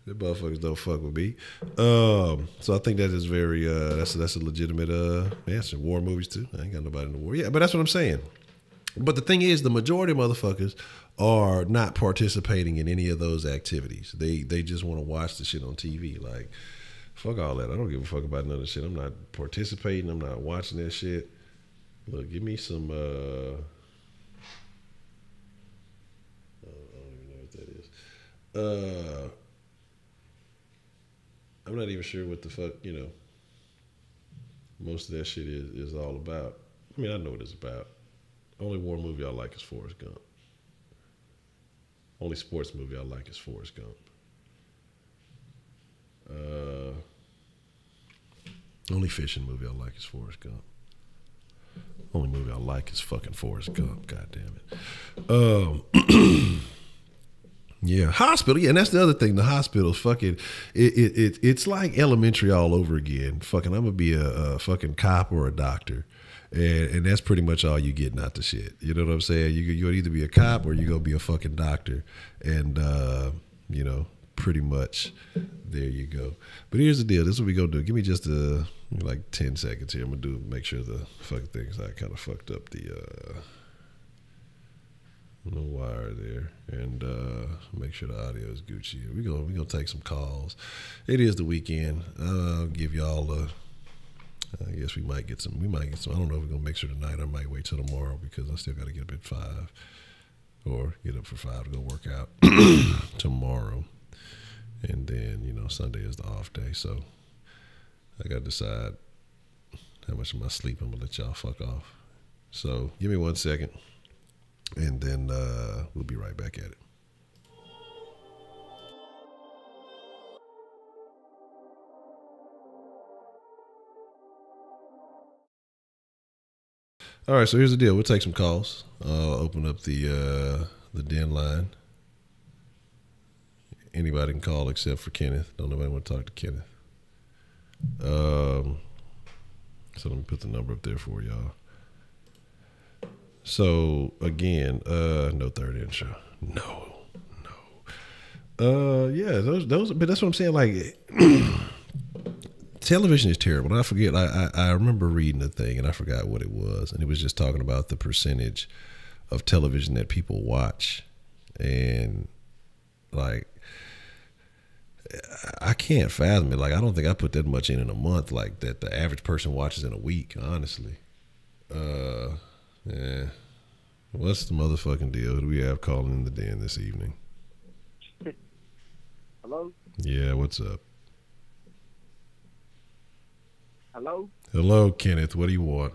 The motherfuckers don't fuck with me. So I think that is very that's a legitimate answer. War movies too. I ain't got nobody in the war. Yeah, but that's what I'm saying. But the thing is, the majority of motherfuckers are not participating in any of those activities. They just want to watch the shit on TV. Like, fuck all that. I don't give a fuck about none of the shit. I'm not participating. I'm not watching that shit. Look, give me some I don't even know what that is. I'm not even sure what the fuck, you know, most of that shit is all about. I mean, I know what it's about. Only war movie I like is Forrest Gump. Only sports movie I like is Forrest Gump. Only fishing movie I like is Forrest Gump. Only movie I like is fucking Forrest Gump. God damn it. Yeah, hospital. Yeah, and that's the other thing. The hospital's fucking. It's like elementary all over again. Fucking, I'm gonna be a fucking cop or a doctor, and that's pretty much all you get. Not the shit. You know what I'm saying? You'll either be a cop or you gonna be a fucking doctor, and you know, pretty much there you go. But here's the deal. This is what we gonna do. Give me just like 10 seconds here. I'm gonna make sure the fucking things I kind of fucked up the wire there, and make sure the audio is Gucci. We're gonna take some calls. It is the weekend. I'll give y'all I guess we might get some. I don't know if we're gonna make sure tonight. I might wait till tomorrow because I still got to get up at 5 or get up for 5 to go work out tomorrow, and then, you know, Sunday is the off day, so I got to decide how much of my sleep I'm gonna let y'all fuck off. So give me 1 second. And then we'll be right back at it. All right, so here's the deal. We'll take some calls. I'll open up the den line. Anybody can call except for Kenneth. Don't nobody want to talk to Kenneth. So let me put the number up there for y'all. So again, no third intro. No. Yeah, those. But that's what I'm saying. Like, television is terrible. And I forget. I remember reading a thing, and I forgot what it was, and it was just talking about the percentage of television that people watch, and like, I can't fathom it. Like, I don't think I put that much in a month, like that the average person watches in a week. Honestly, yeah. What's the motherfucking deal? Who do we have calling in the den this evening? Hello? Yeah, what's up? Hello? Hello, Kenneth. What do you want?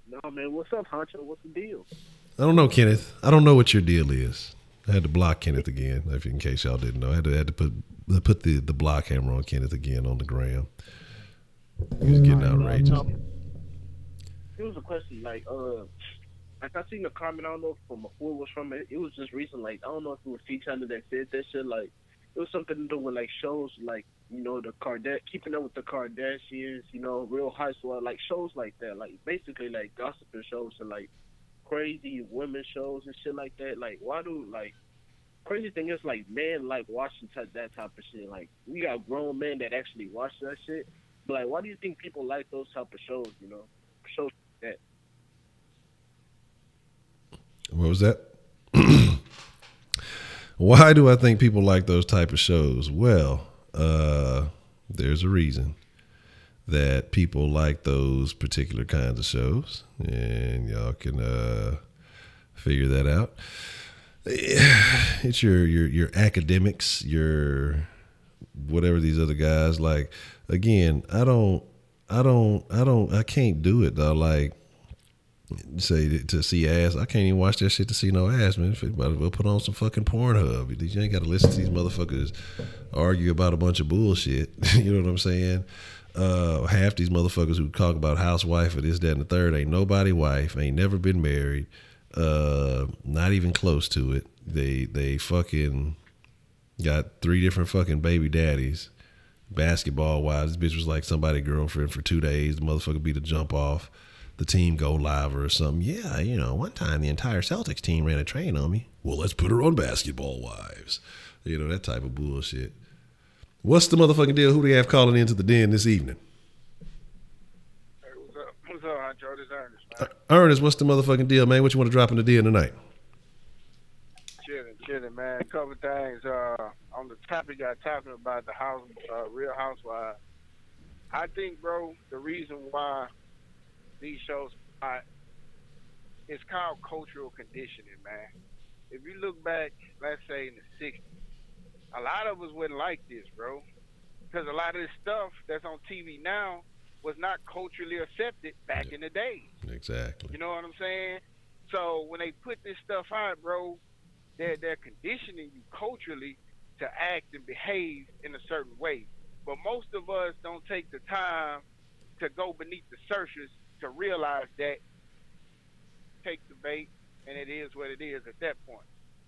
No, man, what's up, Honcho? What's the deal? I don't know, Kenneth. I don't know what your deal is. I had to block Kenneth again, if in case y'all didn't know. I had to put the block hammer on Kenneth again on the gram. He was getting outrageous. It was a question, like I seen a comment, I don't know if from who it was from, it was just recent, like, I don't know if it was T-Channel that said that shit, like, it was something to do with, like, shows, like, you know, Keeping Up with the Kardashians, you know, Real Housewives, like, shows like that, like, basically, like, gossiping shows and, like, crazy women shows and shit like that, like, why do, like, crazy thing is, like, men like watching that type of shit, like, we got grown men that actually watch that shit, but, like, why do you think people like those type of shows, you know, shows like that? What was that? Why do I think people like those type of shows? Well, there's a reason that people like those particular kinds of shows, and y'all can figure that out. It's your academics, your whatever these other guys like. Again, I can't do it though. Like, say to see ass, I can't even watch that shit to see no ass, man. Might as well put on some fucking Pornhub. You ain't got to listen to these motherfuckers argue about a bunch of bullshit. You know what I'm saying? Half these motherfuckers who talk about housewife or this, that, and the third ain't nobody wife, ain't never been married, not even close to it. They fucking got 3 different fucking baby daddies. Basketball wise, this bitch was like somebody's girlfriend for 2 days. The motherfucker beat a jump off. The team go live or something. Yeah, you know, one time the entire Celtics team ran a train on me. Well, let's put her on Basketball Wives. You know, that type of bullshit. What's the motherfucking deal? Who do you have calling into the den this evening? Hey, what's up? What's up, Honcho? This is Ernest, man. Ernest, what's the motherfucking deal, man? What you want to drop in the den tonight? Chilling, man. A couple things. On the topic I talking about the Real Housewives. I think, bro, the reason why these shows it's called cultural conditioning, man. If you look back, let's say in the 60s, a lot of us wouldn't like this, bro, because a lot of this stuff that's on TV now was not culturally accepted back in the day. Exactly. You know what I'm saying? So when they put this stuff out, bro, they're conditioning you culturally to act and behave in a certain way. But most of us don't take the time to go beneath the surface to realize that take the bait and it is what it is at that point.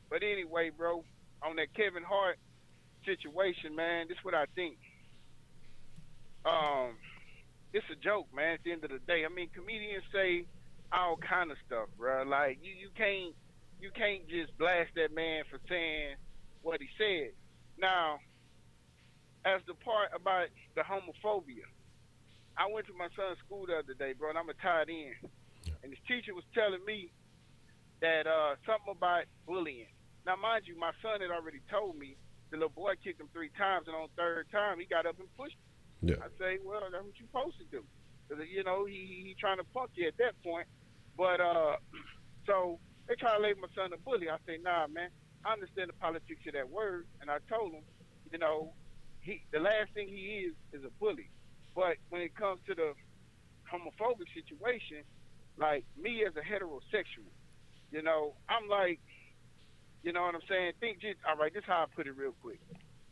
But anyway, bro, on that Kevin Hart situation, man, this is what I think. It's a joke, man, at the end of the day. I mean, comedians say all kind of stuff, bro. Like you can't just blast that man for saying what he said. Now, as the part about the homophobia, I went to my son's school the other day, bro, and I'm a tied in. And his teacher was telling me that something about bullying. Now, mind you, my son had already told me the little boy kicked him 3 times, and on the 3rd time, he got up and pushed him. Yeah. I say, well, that's what you're supposed to do. Because, you know, he trying to punk you at that point. But, so they try to label my son a bully. I say, nah, man, I understand the politics of that word. And I told him, you know, the last thing he is a bully. But when it comes to the homophobic situation, like me as a heterosexual, you know, I'm like, you know what I'm saying? All right, this is how I put it real quick.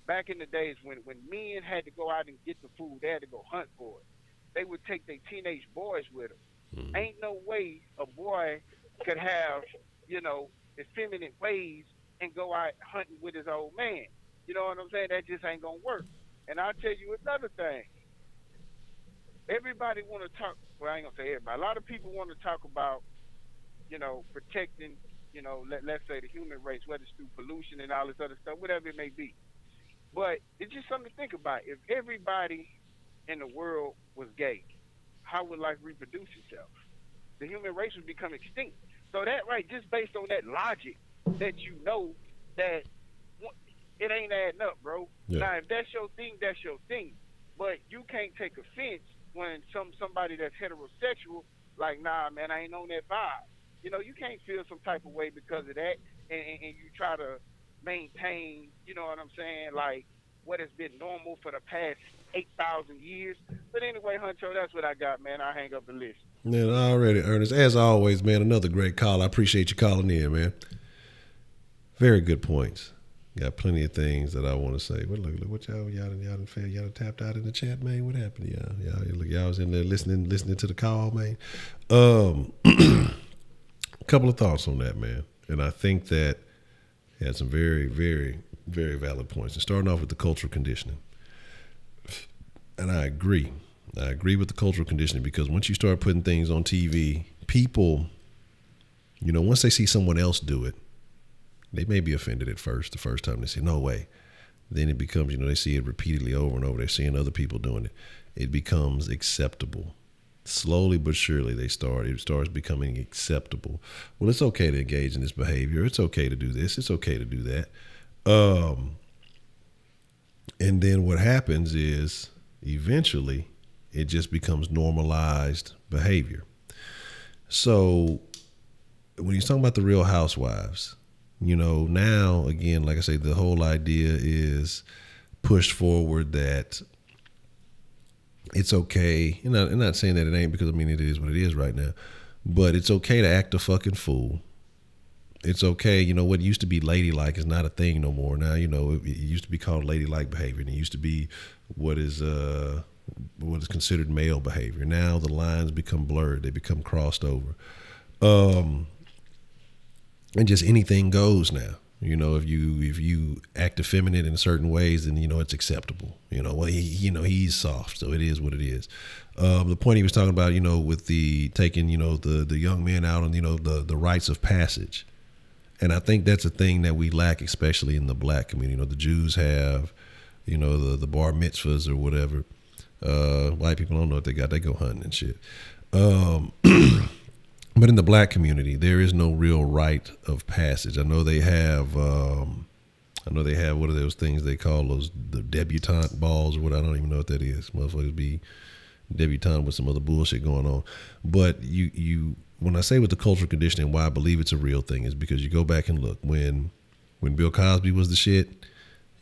Back in the days when men had to go out and get the food, they had to go hunt for it. They would take their teenage boys with them. Mm-hmm. Ain't no way a boy could have, you know, effeminate ways and go out hunting with his old man. You know what I'm saying? That just ain't gonna work. And I'll tell you another thing. Everybody want to talk. Well, I ain't gonna say everybody. A lot of people want to talk about, protecting, let's say the human race, whether it's through pollution and all this other stuff, whatever it may be. But it's just something to think about. If everybody in the world was gay, how would life reproduce itself? The human race would become extinct. So that right, just based on that logic, that that it ain't adding up, bro. Yeah. Now, if that's your thing, that's your thing. But you can't take offense when somebody that's heterosexual, like, nah, man, I ain't on that vibe. You can't feel some type of way because of that, and you try to maintain, you know what I'm saying, like what has been normal for the past 8,000 years. But anyway, Honcho, that's what I got, man. I'll hang up and listen. Man, already, Ernest. As always, man, another great call. I appreciate you calling in, man. Very good points. Got plenty of things that I want to say. But look, what y'all done tapped out in the chat, man. What happened to y'all? Y'all was in there listening to the call, man. A couple of thoughts on that, man. And I think that he had some very, very, very valid points. And starting off with the cultural conditioning. And I agree. I agree with the cultural conditioning, because once you start putting things on TV, people, once they see someone else do it, they may be offended at first, the first time they say, no way. Then it becomes, they see it repeatedly over and over. They're seeing other people doing it. It becomes acceptable. Slowly but surely it starts becoming acceptable. Well, it's okay to engage in this behavior. It's okay to do this. It's okay to do that. And then what happens is eventually it just becomes normalized behavior. So when he's talking about the Real Housewives, now, again, like I say, the whole idea is pushed forward that it's okay. And I'm not saying that it ain't, because, it is what it is right now. But it's okay to act a fucking fool. It's okay. What used to be ladylike is not a thing no more. Now, it used to be called ladylike behavior, and it used to be what is considered male behavior. Now the lines become blurred. They become crossed over. And just anything goes now. If you act effeminate in certain ways, then it's acceptable. He's soft, so it is what it is. The point he was talking about, with the taking, the young men out on, the rites of passage, and I think that's a thing that we lack, especially in the black community. The Jews have, the bar mitzvahs or whatever. White people don't know what they got; they go hunting and shit. But in the black community, there is no real rite of passage. I know they have what are those things they call the debutante balls or what? I don't even know what that is. Motherfuckers be debutante with some other bullshit going on. But when I say with the cultural conditioning, why I believe it's a real thing is because you go back and look when Bill Cosby was the shit.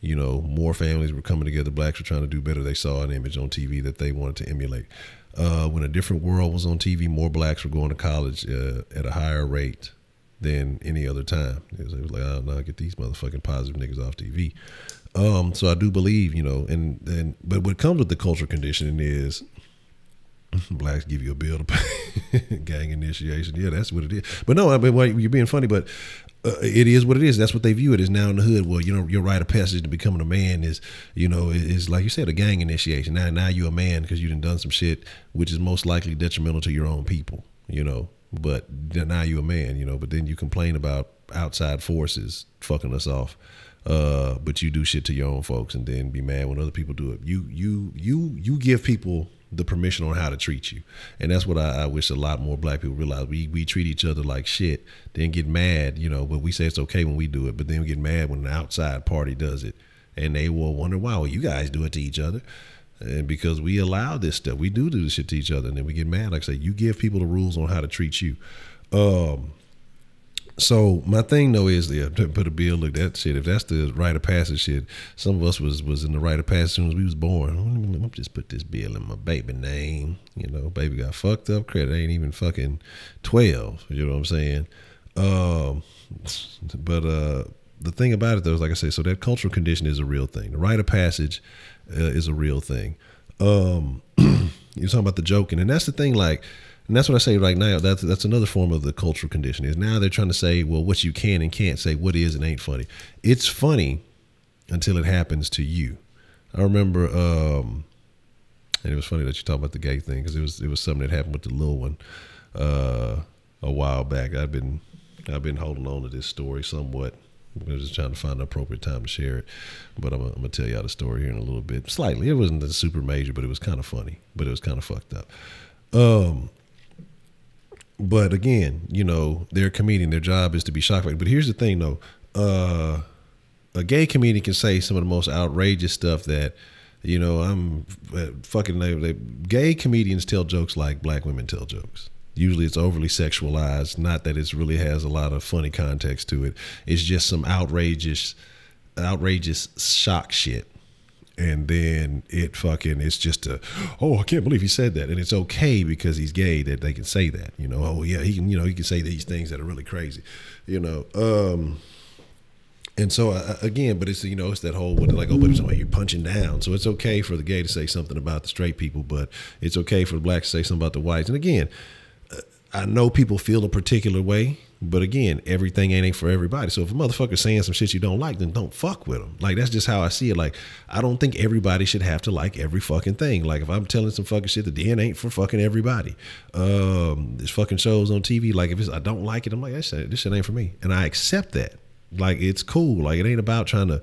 More families were coming together. Blacks were trying to do better. They saw an image on TV that they wanted to emulate. When A Different World was on TV, more blacks were going to college at a higher rate than any other time. It was like, oh, no, get these motherfucking positive niggas off TV. So I do believe, but what comes with the cultural conditioning is blacks give you a bill to pay, gang initiation. Yeah, that's what it is. But no, you're being funny, but it is what it is. That's what they view it as now in the hood. Well, your rite of passage to becoming a man is, is like you said, a gang initiation. Now you're a man because you done some shit which is most likely detrimental to your own people, But now you're a man, But then you complain about outside forces fucking us off, but you do shit to your own folks and then be mad when other people do it. You give people the permission on how to treat you. And that's what I wish a lot more black people realize. We treat each other like shit, then get mad, but we say it's okay when we do it, but then we get mad when an outside party does it. And they will wonder, why well, you guys do it to each other. And because we allow this stuff, we do this shit to each other, and then we get mad. Like I say, you give people the rules on how to treat you. So my thing though is to put a bill, look, that shit, if that's the rite of passage shit, some of us was in the rite of passage as soon as we was born. Let me just put this bill in my baby name. Baby got fucked up credit. Ain't even fucking 12. You know what I'm saying? But the thing about it though is, like I say, so that cultural condition is a real thing. The rite of passage is a real thing. You're talking about the joking, and that's the thing, like, and that's what I say right now. That's another form of the cultural condition. Is now they're trying to say, well, what you can and can't say, what is and ain't funny. It's funny until it happens to you. I remember, and it was funny that you talk about the gay thing because it was something that happened with the little one a while back. I've been holding on to this story somewhat. I'm just trying to find the appropriate time to share it, but I'm gonna tell y'all the story here in a little bit. Slightly, it wasn't super major, but it was kind of funny. But it was kind of fucked up. But again, you know, they're a comedian. Their job is to be shock. But here's the thing, though. A gay comedian can say some of the most outrageous stuff that, you know, gay comedians tell jokes like black women tell jokes. Usually it's overly sexualized. Not that it really has a lot of funny context to it. It's just some outrageous shock shit. And then it's just oh, I can't believe he said that. And it's okay because he's gay that they can say that, you know, oh yeah, he can say these things that are really crazy, you know. And so again, but it's, you know, it's that whole, like, oh, but you're punching down. So it's okay for the gay to say something about the straight people, but it's okay for the blacks to say something about the whites. And again, I know people feel a particular way, but again, everything ain't for everybody. So if a motherfucker's saying some shit you don't like, then don't fuck with them. Like, that's just how I see it. Like, I don't think everybody should have to like every fucking thing. Like, if I'm telling some fucking shit, the DN ain't for fucking everybody. There's fucking shows on TV. Like, if I don't like it, I'm like, this shit ain't for me. And I accept that. Like, it's cool. Like, it ain't about trying to,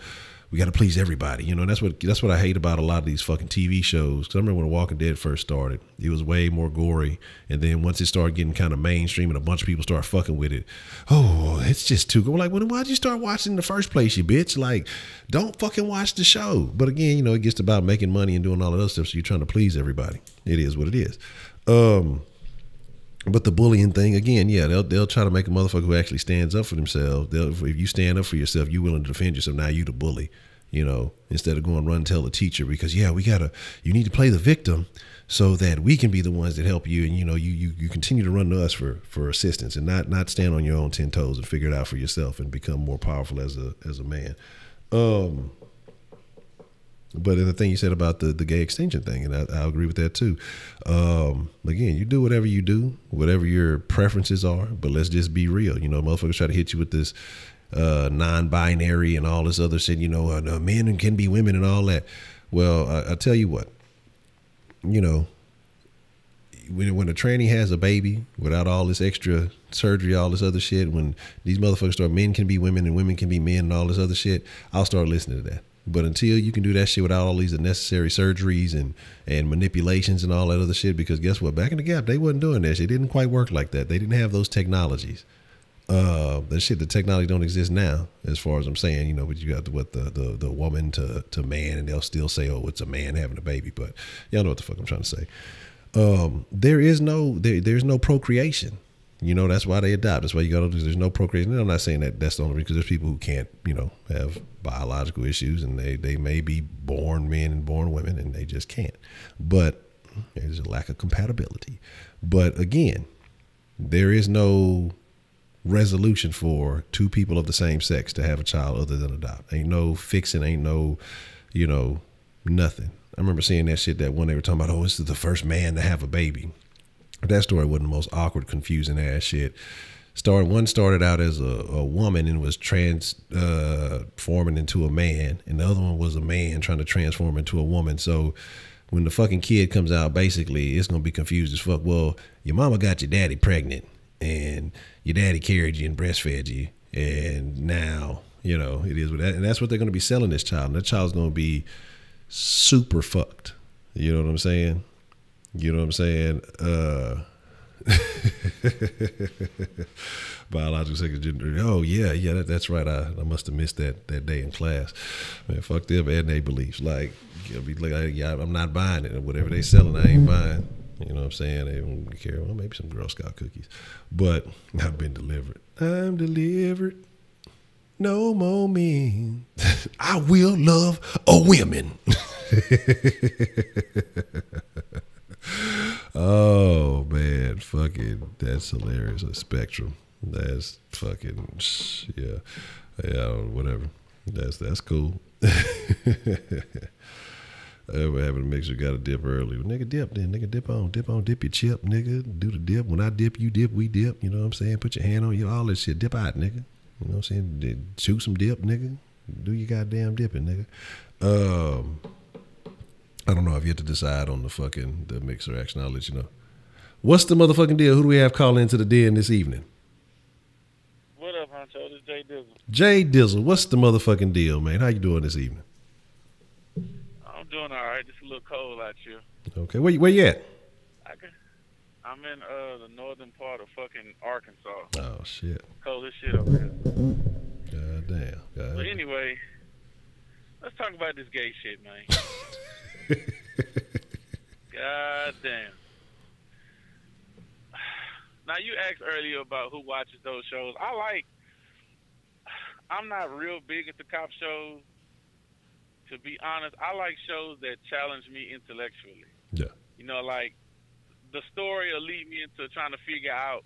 we got to please everybody. You know, and that's what I hate about a lot of these fucking TV shows. Because I remember when Walking Dead first started, it was way more gory. And then once it started getting kind of mainstream and a bunch of people start fucking with it, oh, it's just too good. Like, well, why'd you start watching in the first place, you bitch? Like, don't fucking watch the show. But again, you know, it gets about making money and doing all of those stuff. So you're trying to please everybody. It is what it is. But the bullying thing, again, yeah, they'll try to make a motherfucker who actually stands up for themselves. If you stand up for yourself, you're willing to defend yourself. Now you the bully, you know, instead of going run and tell the teacher because, yeah, you need to play the victim so that we can be the ones that help you. And, you know, you continue to run to us for assistance and not stand on your own 10 toes and figure it out for yourself and become more powerful as a man. But the thing you said about the gay extinction thing, and I agree with that too. Again, you do whatever you do, whatever your preferences are, but let's just be real. You know, motherfuckers try to hit you with this non-binary and all this other shit, you know, men can be women and all that. Well, I tell you what, you know, when a tranny has a baby without all this extra surgery, all this other shit, when these motherfuckers start, men can be women and women can be men and all this other shit, I'll start listening to that. But until you can do that shit without all these unnecessary surgeries and manipulations and all that other shit, because guess what? Back in the Gap, they wasn't doing that shit. It didn't quite work like that. They didn't have those technologies. The technology don't exist now, as far as I'm saying, you know, but you got the woman to man, and they'll still say, oh, it's a man having a baby. But y'all know what the fuck I'm trying to say. There's no procreation. You know, that's why they adopt. That's why you gotta do. There's no procreation. And I'm not saying that that's the only reason, because there's people who can't, you know, have biological issues, and they may be born men and born women, and they just can't. But there's a lack of compatibility. But again, there is no resolution for two people of the same sex to have a child other than adopt. Ain't no fixing. Ain't no, you know, nothing. I remember seeing that shit that when they were talking about, oh, this is the first man to have a baby. That story wasn't the most awkward, confusing ass shit. One started out as a woman and was transforming into a man, and the other one was a man trying to transform into a woman. So when the fucking kid comes out, basically it's gonna be confused as fuck. Well, your mama got your daddy pregnant, and your daddy carried you and breastfed you, and now, you know, it is what that, and that's what they're gonna be selling this child. And that child's gonna be super fucked. You know what I'm saying? You know what I'm saying? Biological sex gender. Oh yeah, that's right. I must have missed that day in class. Man, fuck them and their beliefs. Like, you'll be like, yeah, I'm not buying it. Whatever they selling, I ain't buying. You know what I'm saying? They don't care. Well, maybe some Girl Scout cookies, but I've been delivered. I'm delivered. No more men. I will love a women. Oh man, fucking, that's hilarious. A spectrum. That's fucking, yeah, whatever. That's cool. Ever having a mixer, got to dip early. Well, nigga, dip then. Nigga, dip on, dip your chip, nigga. Do the dip. When I dip, you dip, we dip. You know what I'm saying? Put your hand on you, all that shit. Dip out, nigga. You know what I'm saying? Shoot some dip, nigga. Do your goddamn dipping, nigga. I don't know. I've yet to decide on the mixer action. I'll let you know. What's the motherfucking deal? Who do we have calling into the den this evening? What up, Honcho? This is Jay Dizzle. Jay Dizzle, what's the motherfucking deal, man? How you doing this evening? I'm doing all right. Just a little cold out here. Okay, where you at? I'm in the northern part of fucking Arkansas. Oh shit. Cold as shit over here. God damn. But anyway, let's talk about this gay shit, man. God damn. Now, you asked earlier about who watches those shows. I'm not real big into cop shows. To be honest, I like shows that challenge me intellectually. Yeah. You know, like, the story will lead me into trying to figure out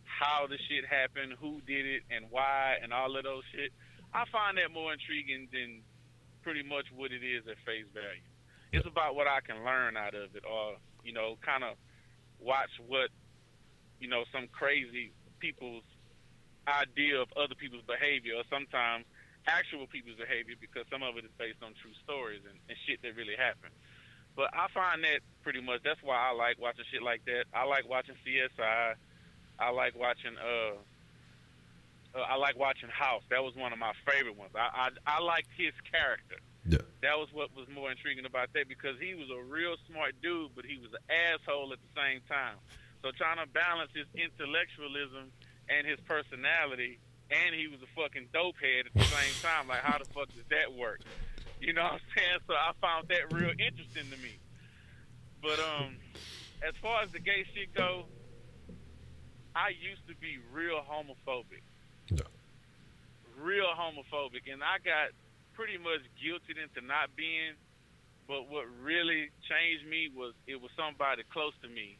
how the shit happened, who did it, and why, and all of those shit. I find that more intriguing than pretty much what it is at face value. It's about what I can learn out of it, or, you know, kind of watch what, you know, some crazy people's idea of other people's behavior, or sometimes actual people's behavior, because some of it is based on true stories and shit that really happened. But I find that pretty much, that's why I like watching shit like that. I like watching CSI. I like watching House. That was one of my favorite ones. I liked his character. Yeah. That was what was more intriguing about that, because he was a real smart dude, but he was an asshole at the same time. So trying to balance his intellectualism and his personality, and he was a fucking dope head at the same time. Like, how the fuck does that work? You know what I'm saying? So I found that real interesting to me. But as far as the gay shit go, I used to be real homophobic. Yeah. Real homophobic. And I got pretty much guilted into not being. But what really changed me was it was somebody close to me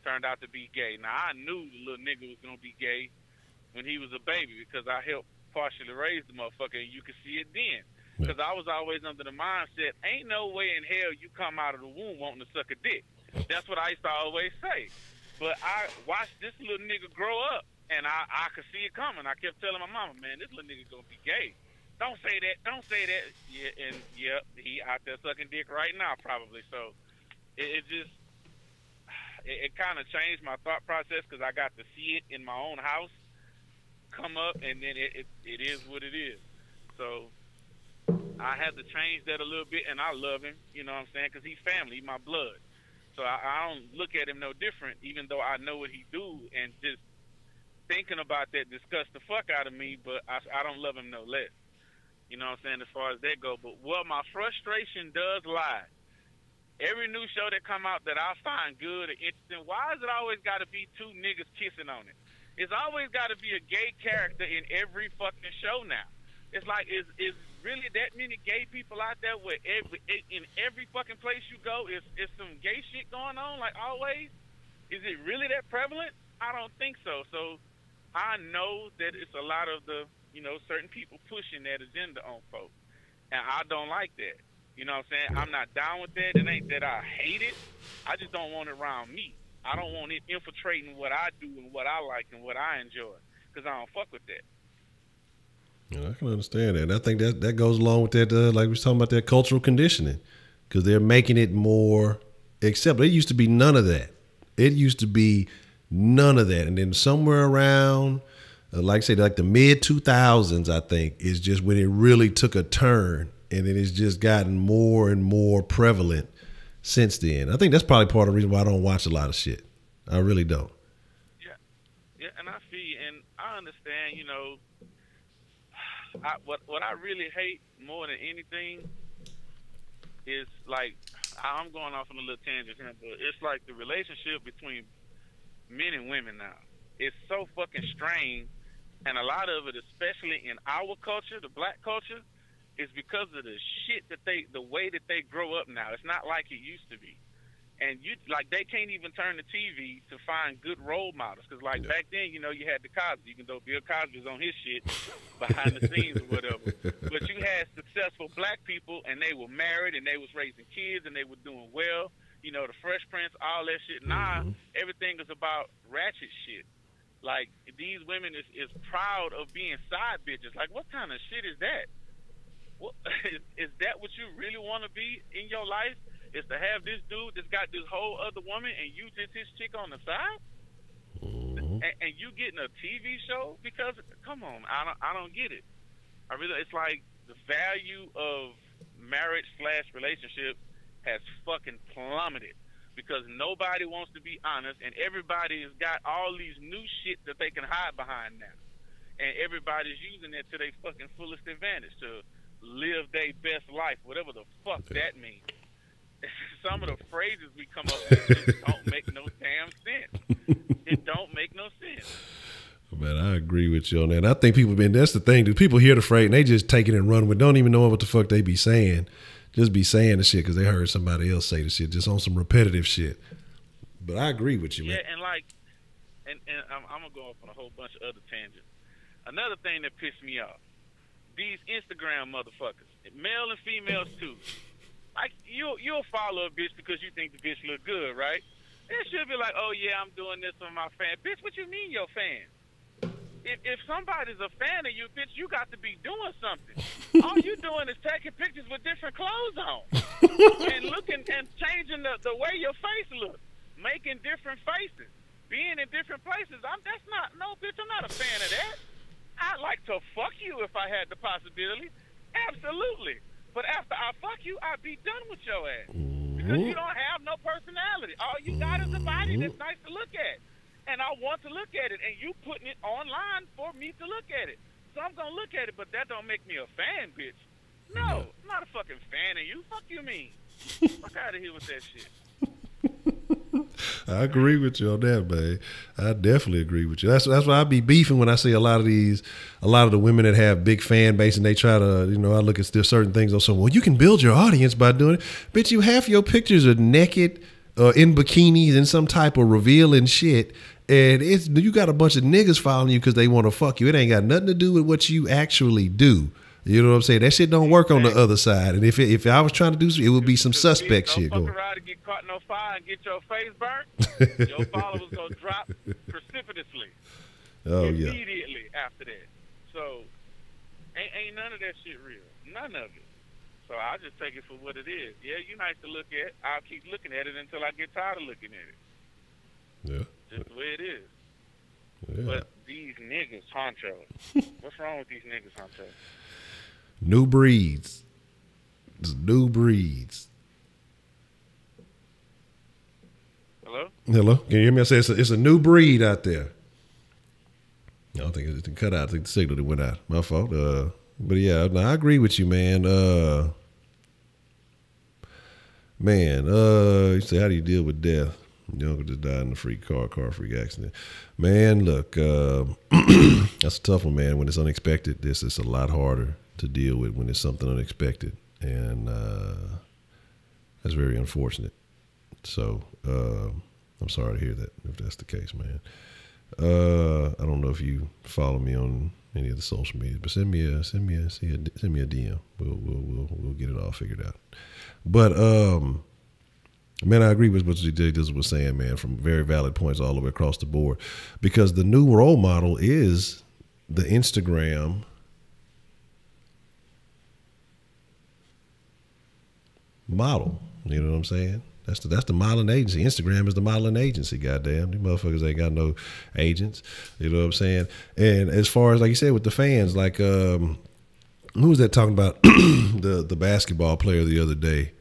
turned out to be gay. Now, I knew the little nigga was going to be gay when he was a baby, because I helped partially raise the motherfucker, and you could see it then. Because I was always under the mindset, ain't no way in hell you come out of the womb wanting to suck a dick. That's what I used to always say. But I watched this little nigga grow up, and I could see it coming. I kept telling my mama, man, this little nigga going to be gay. Don't say that. Don't say that. Yeah, and, yeah, he out there sucking dick right now, probably. So it kind of changed my thought process, because I got to see it in my own house come up, and then it is what it is. So I had to change that a little bit, and I love him, you know what I'm saying, because he's family, he's my blood. So I don't look at him no different, even though I know what he do, and just thinking about that disgusts the fuck out of me, but I don't love him no less. You know what I'm saying, as far as that go. But what my frustration does lie, every new show that come out that I find good or interesting, why is it always got to be two niggas kissing on it? It's always got to be a gay character in every fucking show now. It's like, is really that many gay people out there where in every fucking place you go is some gay shit going on, like always? Is it really that prevalent? I don't think so. So I know that it's a lot of the, you know, certain people pushing that agenda on folks. And I don't like that. You know what I'm saying? I'm not down with that. It ain't that I hate it. I just don't want it around me. I don't want it infiltrating what I do and what I like and what I enjoy, because I don't fuck with that. Yeah, I can understand that. And I think that goes along with that, like we was talking about, that cultural conditioning, because they're making it more acceptable. It used to be none of that. It used to be none of that. And then somewhere around, like I say, like the mid-2000s, I think, is just when it really took a turn, and it has just gotten more and more prevalent since then. I think that's probably part of the reason why I don't watch a lot of shit. I really don't. Yeah, and I see, and I understand, you know, what I really hate more than anything is, like, I'm going off on a little tangent here, but it's like the relationship between men and women now. It's so fucking strained, and a lot of it, especially in our culture, the black culture, is because of the shit that the way that they grow up now. It's not like it used to be. And they can't even turn the TV to find good role models. Because, back then, you know, you had the Cosby, even though Bill Cosby's on his shit behind the scenes or whatever. But you had successful black people, and they were married, and they was raising kids, and they were doing well. You know, the Fresh Prince, all that shit. Now, everything is about ratchet shit. Like, these women is proud of being side bitches. Like, what kind of shit is that? What, is that what you really want to be in your life? is to have this dude that's got this whole other woman and you just his chick on the side, and you getting a TV show? Because come on, I don't get it. It's like the value of marriage/relationship has fucking plummeted because nobody wants to be honest, and everybody has got all these new shit that they can hide behind now, and everybody's using it to their fucking fullest advantage to live their best life, whatever the fuck that means. Some of the phrases we come up with just don't make no damn sense. It don't make no sense. Man, I agree with you on that. I think that's the thing, dude. People hear the phrase and they just take it and run with it. Don't even know what the fuck they be saying. Just be saying the shit because they heard somebody else say the shit, just on some repetitive shit. But I agree with you, man. Yeah, and like, and I'm going to go off on a whole bunch of other tangents. Another thing that pissed me off, these Instagram motherfuckers, male and females too. Like, you'll follow a bitch because you think the bitch look good, right? It should be like, oh yeah, I'm doing this for my fan. Bitch, what you mean your fan? If somebody's a fan of you, bitch, you got to be doing something. All you doing is taking pictures with different clothes on and looking and changing the way your face looks, making different faces, being in different places. Bitch, I'm not a fan of that. I'd like to fuck you if I had the possibility. Absolutely. But after I fuck you, I'd be done with your ass. Because you don't have no personality. All you got is a body that's nice to look at. And I want to look at it, and you putting it online for me to look at it. So I'm going to look at it, but that don't make me a fan, bitch. No, I'm not a fucking fan of you. Fuck you mean. Fuck out of here with that shit. I agree with you on that, man. I definitely agree with you. That's why I be beefing when I see a lot of the women that have big fan base and they try to, I look at certain things on some, well, you can build your audience by doing it. Bitch, you half your pictures are naked, in bikinis and some type of revealing shit. And you got a bunch of niggas following you because they want to fuck you. It ain't got nothing to do with what you actually do. You know what I'm saying? That shit don't work on the other side. And if I was trying to do something, it would be some suspect shit going. Don't fuck around and get caught in no fire and get your face burnt. Your followers gonna drop precipitously. Immediately after that. So ain't none of that shit real. None of it. So I just take it for what it is. Yeah, you nice to look at. I'll keep looking at it until I get tired of looking at it. Yeah. Just the way it is. Yeah. But these niggas, Honcho. What's wrong with these niggas, Honcho? New breeds. It's new breeds. Hello? Hello? Can you hear me? I say it's a new breed out there. I don't think it's cut out. I think the signal that went out. My fault. But yeah, I agree with you, man. You say, how do you deal with death? Your uncle just died in a car freak accident. Man, look, that's a tough one, man. When it's unexpected, it's a lot harder to deal with when it's something unexpected. And that's very unfortunate. So I'm sorry to hear that, if that's the case, man. I don't know if you follow me on any of the social media, but send me a DM. We'll get it all figured out. But man, I agree with what JJ was saying, man, from very valid points all the way across the board. Because the new role model is the Instagram model. You know what I'm saying? That's the modeling agency. Instagram is the modeling agency, goddamn. These motherfuckers ain't got no agents. You know what I'm saying? And as far as, like you said, with the fans, like, who was that talking about the basketball player the other day?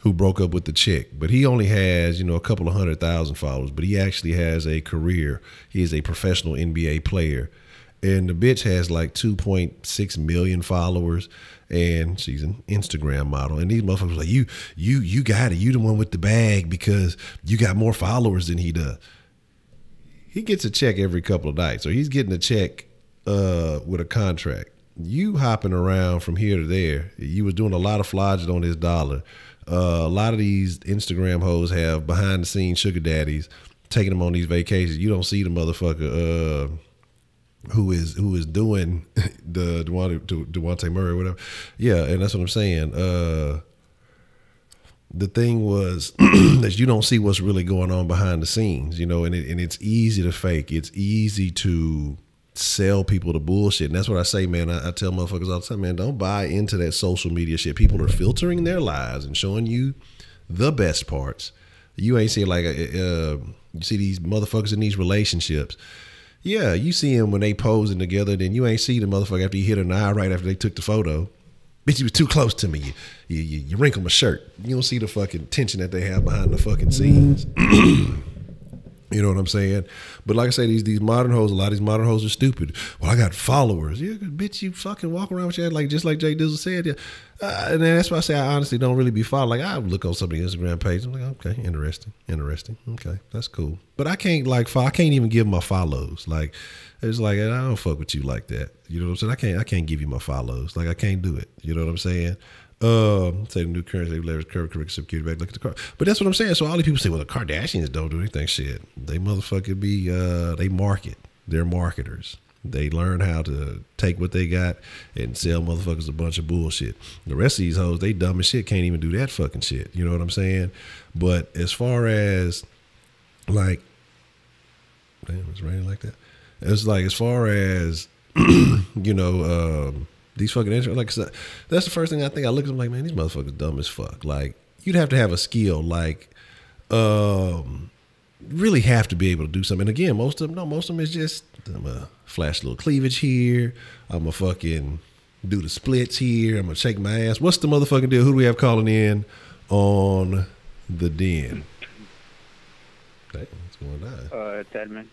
Who broke up with the chick, but he only has, a couple of 100,000 followers, but he actually has a career. He is a professional NBA player. And the bitch has like 2.6 million followers, and she's an Instagram model. And these motherfuckers are like, you got it. You the one with the bag because you got more followers than he does. He gets a check every couple of nights, or he's getting a check with a contract. You hopping around from here to there. You was doing a lot of flogging on his dollar. A lot of these Instagram hoes have behind the scenes sugar daddies taking them on these vacations. You don't see the motherfucker who is doing the Devontae Murray or whatever. Yeah, and that's what I'm saying. The thing was that you don't see what's really going on behind the scenes, and it's easy to fake. It's easy to sell people the bullshit. And that's what I say, man. I tell motherfuckers all the time, man, don't buy into that social media shit. People are filtering their lives and showing you the best parts. You ain't see like you see these motherfuckers in these relationships. Yeah, you see them when they posing together, then you ain't see the motherfucker after you hit her in the eye right after they took the photo. Bitch, you was too close to me. You wrinkle my shirt. You don't see the fucking tension that they have behind the fucking scenes. You know what I'm saying? But like I say, these modern hoes, a lot of these modern hoes are stupid. Well, I got followers. Yeah, bitch, you fucking walk around with your head like just like Jay Dizzle said. Yeah. And then that's why I say I honestly don't really be following. Like I look on somebody's Instagram page. I'm like, okay, interesting. Okay, that's cool. But I can't I can't even give my follows. Like it's like I don't fuck with you like that. You know what I'm saying? I can't give you my follows. Like I can't do it. You know what I'm saying? Say the new currency, leverage, current security back. Look at the car. But that's what I'm saying. So all these people say, well, the Kardashians don't do anything. Shit, they motherfucking be they market. They're marketers. They learn how to take what they got and sell motherfuckers a bunch of bullshit. The rest of these hoes, they dumb as shit, can't even do that fucking shit. You know what I'm saying? But as far as like, damn, it's raining like that. It's like as far as you know. These fucking intros, like that's the first thing I think. I look at them like, man, these motherfuckers dumb as fuck. Like you'd have to have a skill, like really have to be able to do something. And again, most of them is just I'm gonna flash a little cleavage here. I'm gonna fucking do the splits here. I'm gonna shake my ass. What's the motherfucking deal? Who do we have calling in on the den? Damn, what's going on? It's Edmund.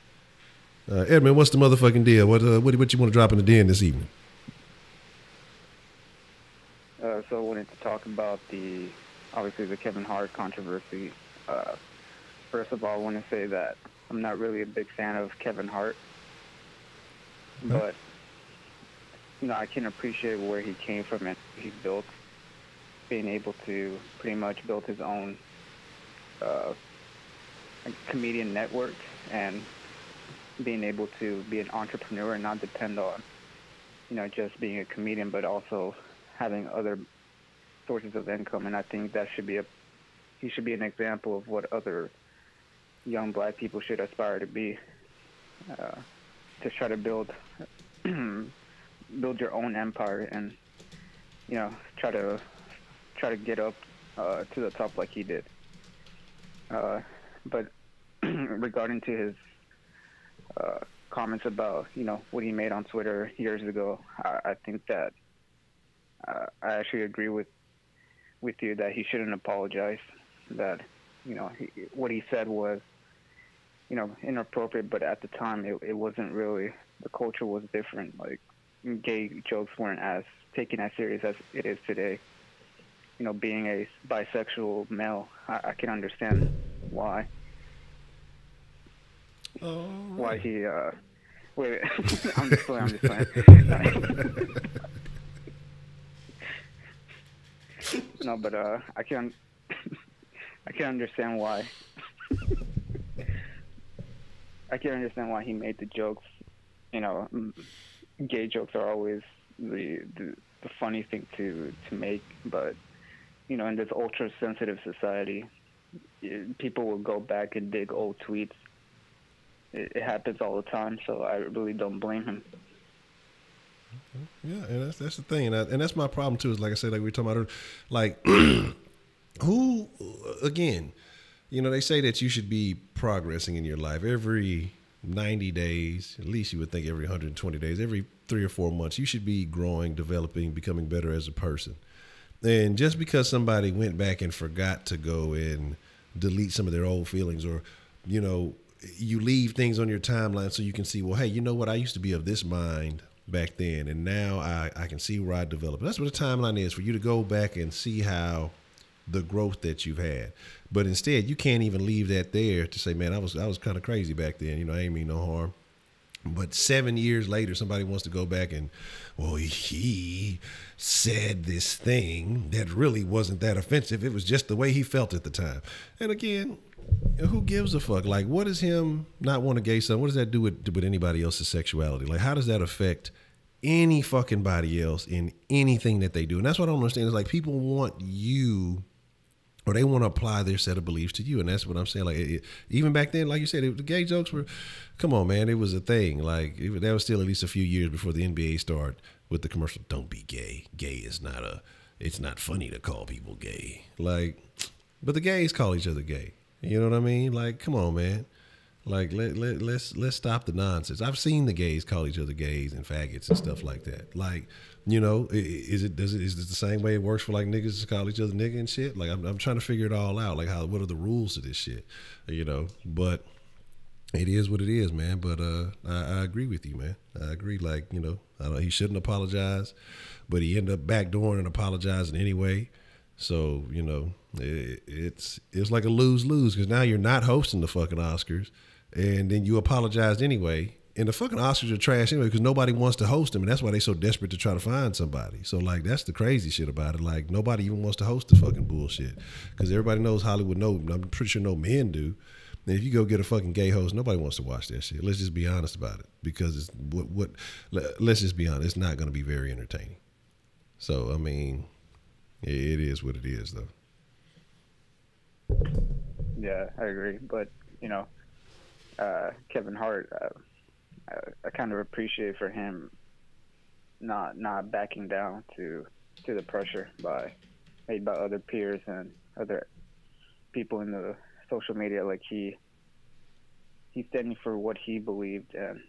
Edmund, what's the motherfucking deal? What you want to drop in the den this evening? So I wanted to talk about obviously the Kevin Hart controversy. First of all, I want to say that I'm not really a big fan of Kevin Hart, but you know I can appreciate where he came from and he built, being able to pretty much build his own comedian network and being able to be an entrepreneur and not depend on just being a comedian, but also having other sources of income. And I think that he should be an example of what other young black people should aspire to be, to try to build your own empire and try to get up to the top like he did. But regarding to his comments about what he made on Twitter years ago, I think that I actually agree with you that he shouldn't apologize. That what he said was inappropriate, but at the time it wasn't really. The culture was different. Like gay jokes weren't as taken as serious as it is today. Being a bisexual male, I can understand why. Why he wait I'm just playing. No, but I can understand why. I can understand why he made the jokes. Gay jokes are always the funny thing to make, but in this ultra sensitive society, people will go back and dig old tweets. It happens all the time, so I really don't blame him. Yeah, and that's the thing, and that's my problem too. Is like I said, like we were talking about earlier, like who again, they say that you should be progressing in your life every 90 days, at least you would think every 120 days, every 3 or 4 months, you should be growing, developing, becoming better as a person. And just because somebody went back and forgot to go and delete some of their old feelings, or you leave things on your timeline so you can see, well, hey, you know what, I used to be of this mind back then, and now I can see where I developed. That's what a timeline is, for you to go back and see how the growth that you've had. But instead, you can't even leave that there to say, man, I was kind of crazy back then. I ain't mean no harm. But 7 years later, somebody wants to go back and, well, he said this thing that really wasn't that offensive. It was just the way he felt at the time. And again, who gives a fuck? Like, what does him not want a gay son? What does that do with anybody else's sexuality? Like, how does that affect any fucking body else in anything that they do? And that's what I don't understand. Is like, people want you or they want to apply their set of beliefs to you. And that's what I'm saying. Like, even back then, like you said, the gay jokes were, come on, man, it was a thing. Like, that was still at least a few years before the NBA started with the commercial, don't be gay. Gay is it's not funny to call people gay. Like, but the gays call each other gay. You know what I mean? Like, come on, man. Like, let's stop the nonsense. I've seen the gays call each other gays and faggots and stuff like that. Like, you know, is it the same way it works for like niggas to call each other nigga and shit? Like, I'm trying to figure it all out. Like, what are the rules to this shit? You know, but it is what it is, man. But I agree with you, man. I agree. Like, you know, he shouldn't apologize, but he ended up backdooring and apologizing anyway. So, you know, it's like a lose-lose, because now you're not hosting the fucking Oscars, and then you apologized anyway. And the fucking Oscars are trash anyway, because nobody wants to host them, and that's why they're so desperate to try to find somebody. So, like, that's the crazy shit about it. Like, nobody even wants to host the fucking bullshit, because everybody knows Hollywood. I'm pretty sure no men do. And if you go get a fucking gay host, nobody wants to watch that shit. Let's just be honest about it, because it's let's just be honest, it's not going to be very entertaining. So, I mean, it is what it is, though. Yeah, I agree. But, you know, Kevin Hart, I kind of appreciate for him not backing down to the pressure made by other peers and other people in the social media. Like, he's standing for what he believed, and,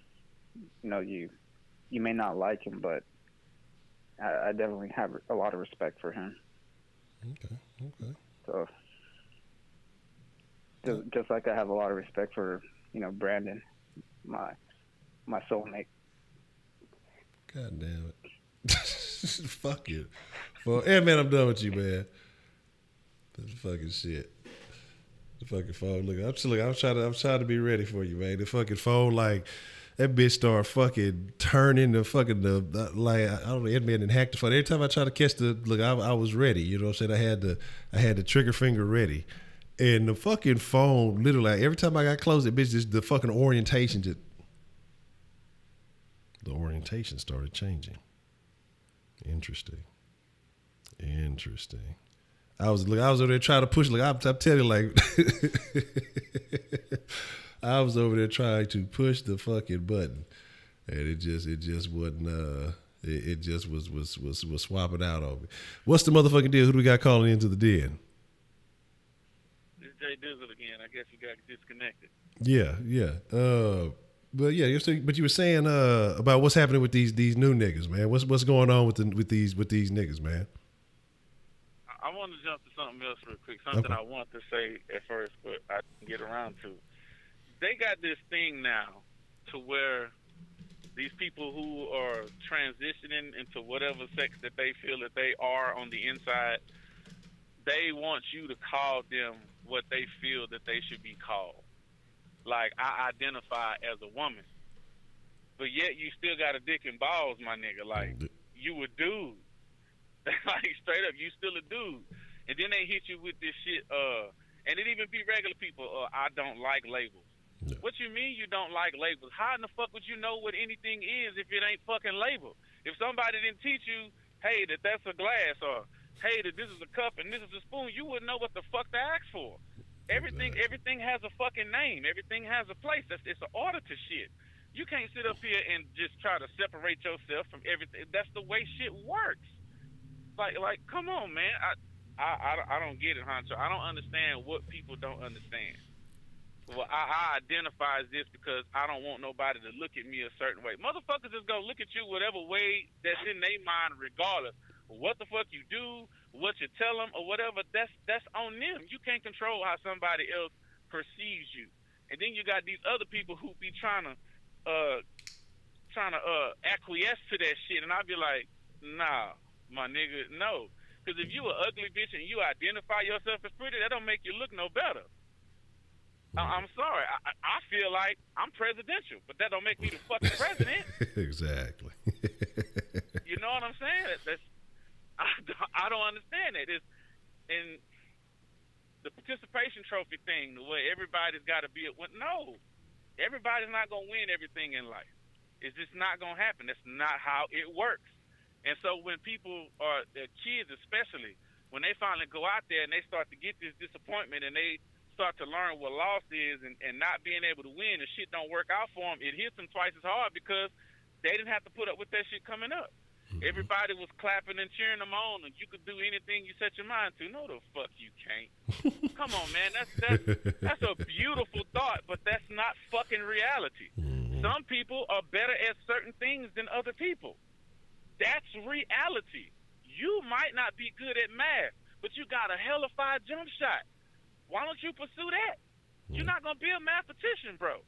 you know, you may not like him, but I definitely have a lot of respect for him. Okay. So, just like I have a lot of respect for, you know, Brandon, my soulmate. God damn it. Fuck you. Well, hey, man, I'm done with you, man. This fucking shit. The fucking phone. Look, I'm trying to be ready for you, man. The fucking phone, like, that bitch start fucking turning the fucking like, I don't know, Edman didn't hack the phone. Every time I try to catch I was ready. You know what I'm saying? I had the trigger finger ready. And the fucking phone, literally, like, every time I got close, the fucking orientation the orientation started changing. Interesting. I was over there trying to push. Like, I'm telling you, like, I was over there trying to push the fucking button, and it just wasn't. It just was swapping out on me. What's the motherfucking deal? Who do we got calling into the den? It's Jay Dizzle again. I guess you got disconnected. Yeah. But yeah, but you were saying about what's happening with these new niggas, man. What's going on with these niggas, man? I want to jump to something else real quick. Something I want to say at first, but I didn't get around to. They got this thing now to where these people who are transitioning into whatever sex that they feel that they are on the inside, they want you to call them what they feel that they should be called. Like, I identify as a woman, but yet you still got a dick and balls, my nigga. Like, you a dude. Like, straight up, you still a dude. And then they hit you with this shit, and it even be regular people, I don't like labels. No. What you mean you don't like labels? How in the fuck would you know what anything is if it ain't fucking labeled? If somebody didn't teach you, hey, that's a glass, or hey, that this is a cup and this is a spoon, you wouldn't know what the fuck to ask for. Everything has a fucking name. Everything has a place. It's an order to shit. You can't sit up here and just try to separate yourself from everything. That's the way shit works. Like, come on, man. I don't get it, Honcho. I don't understand what people don't understand. Well, I identify as this because I don't want nobody to look at me a certain way. Motherfuckers just gonna look at you whatever way that's in their mind, regardless. What the fuck you do, what you tell them, or whatever, that's on them. You can't control how somebody else perceives you. And then you got these other people who be trying to acquiesce to that shit, and I be like, nah, my nigga, no. Because if you an ugly bitch and you identify yourself as pretty, that don't make you look no better. I'm sorry. I feel like I'm presidential, but that don't make me the fucking president. Exactly. You know what I'm saying? I don't understand that. And the participation trophy thing, where everybody's got to be no, everybody's not gonna win everything in life. It's just not gonna happen. That's not how it works. And so when people are, their kids especially, when they finally go out there and they start to get this disappointment and they start to learn what loss is and not being able to win and shit don't work out for them, it hits them twice as hard because they didn't have to put up with that shit coming up. Everybody was clapping and cheering them on, and you could do anything you set your mind to. No, the fuck you can't. Come on, man. That's a beautiful thought, but that's not fucking reality. Some people are better at certain things than other people. That's reality. You might not be good at math, but you got a hellified jump shot. Why don't you pursue that? You're not going to be a mathematician, bro.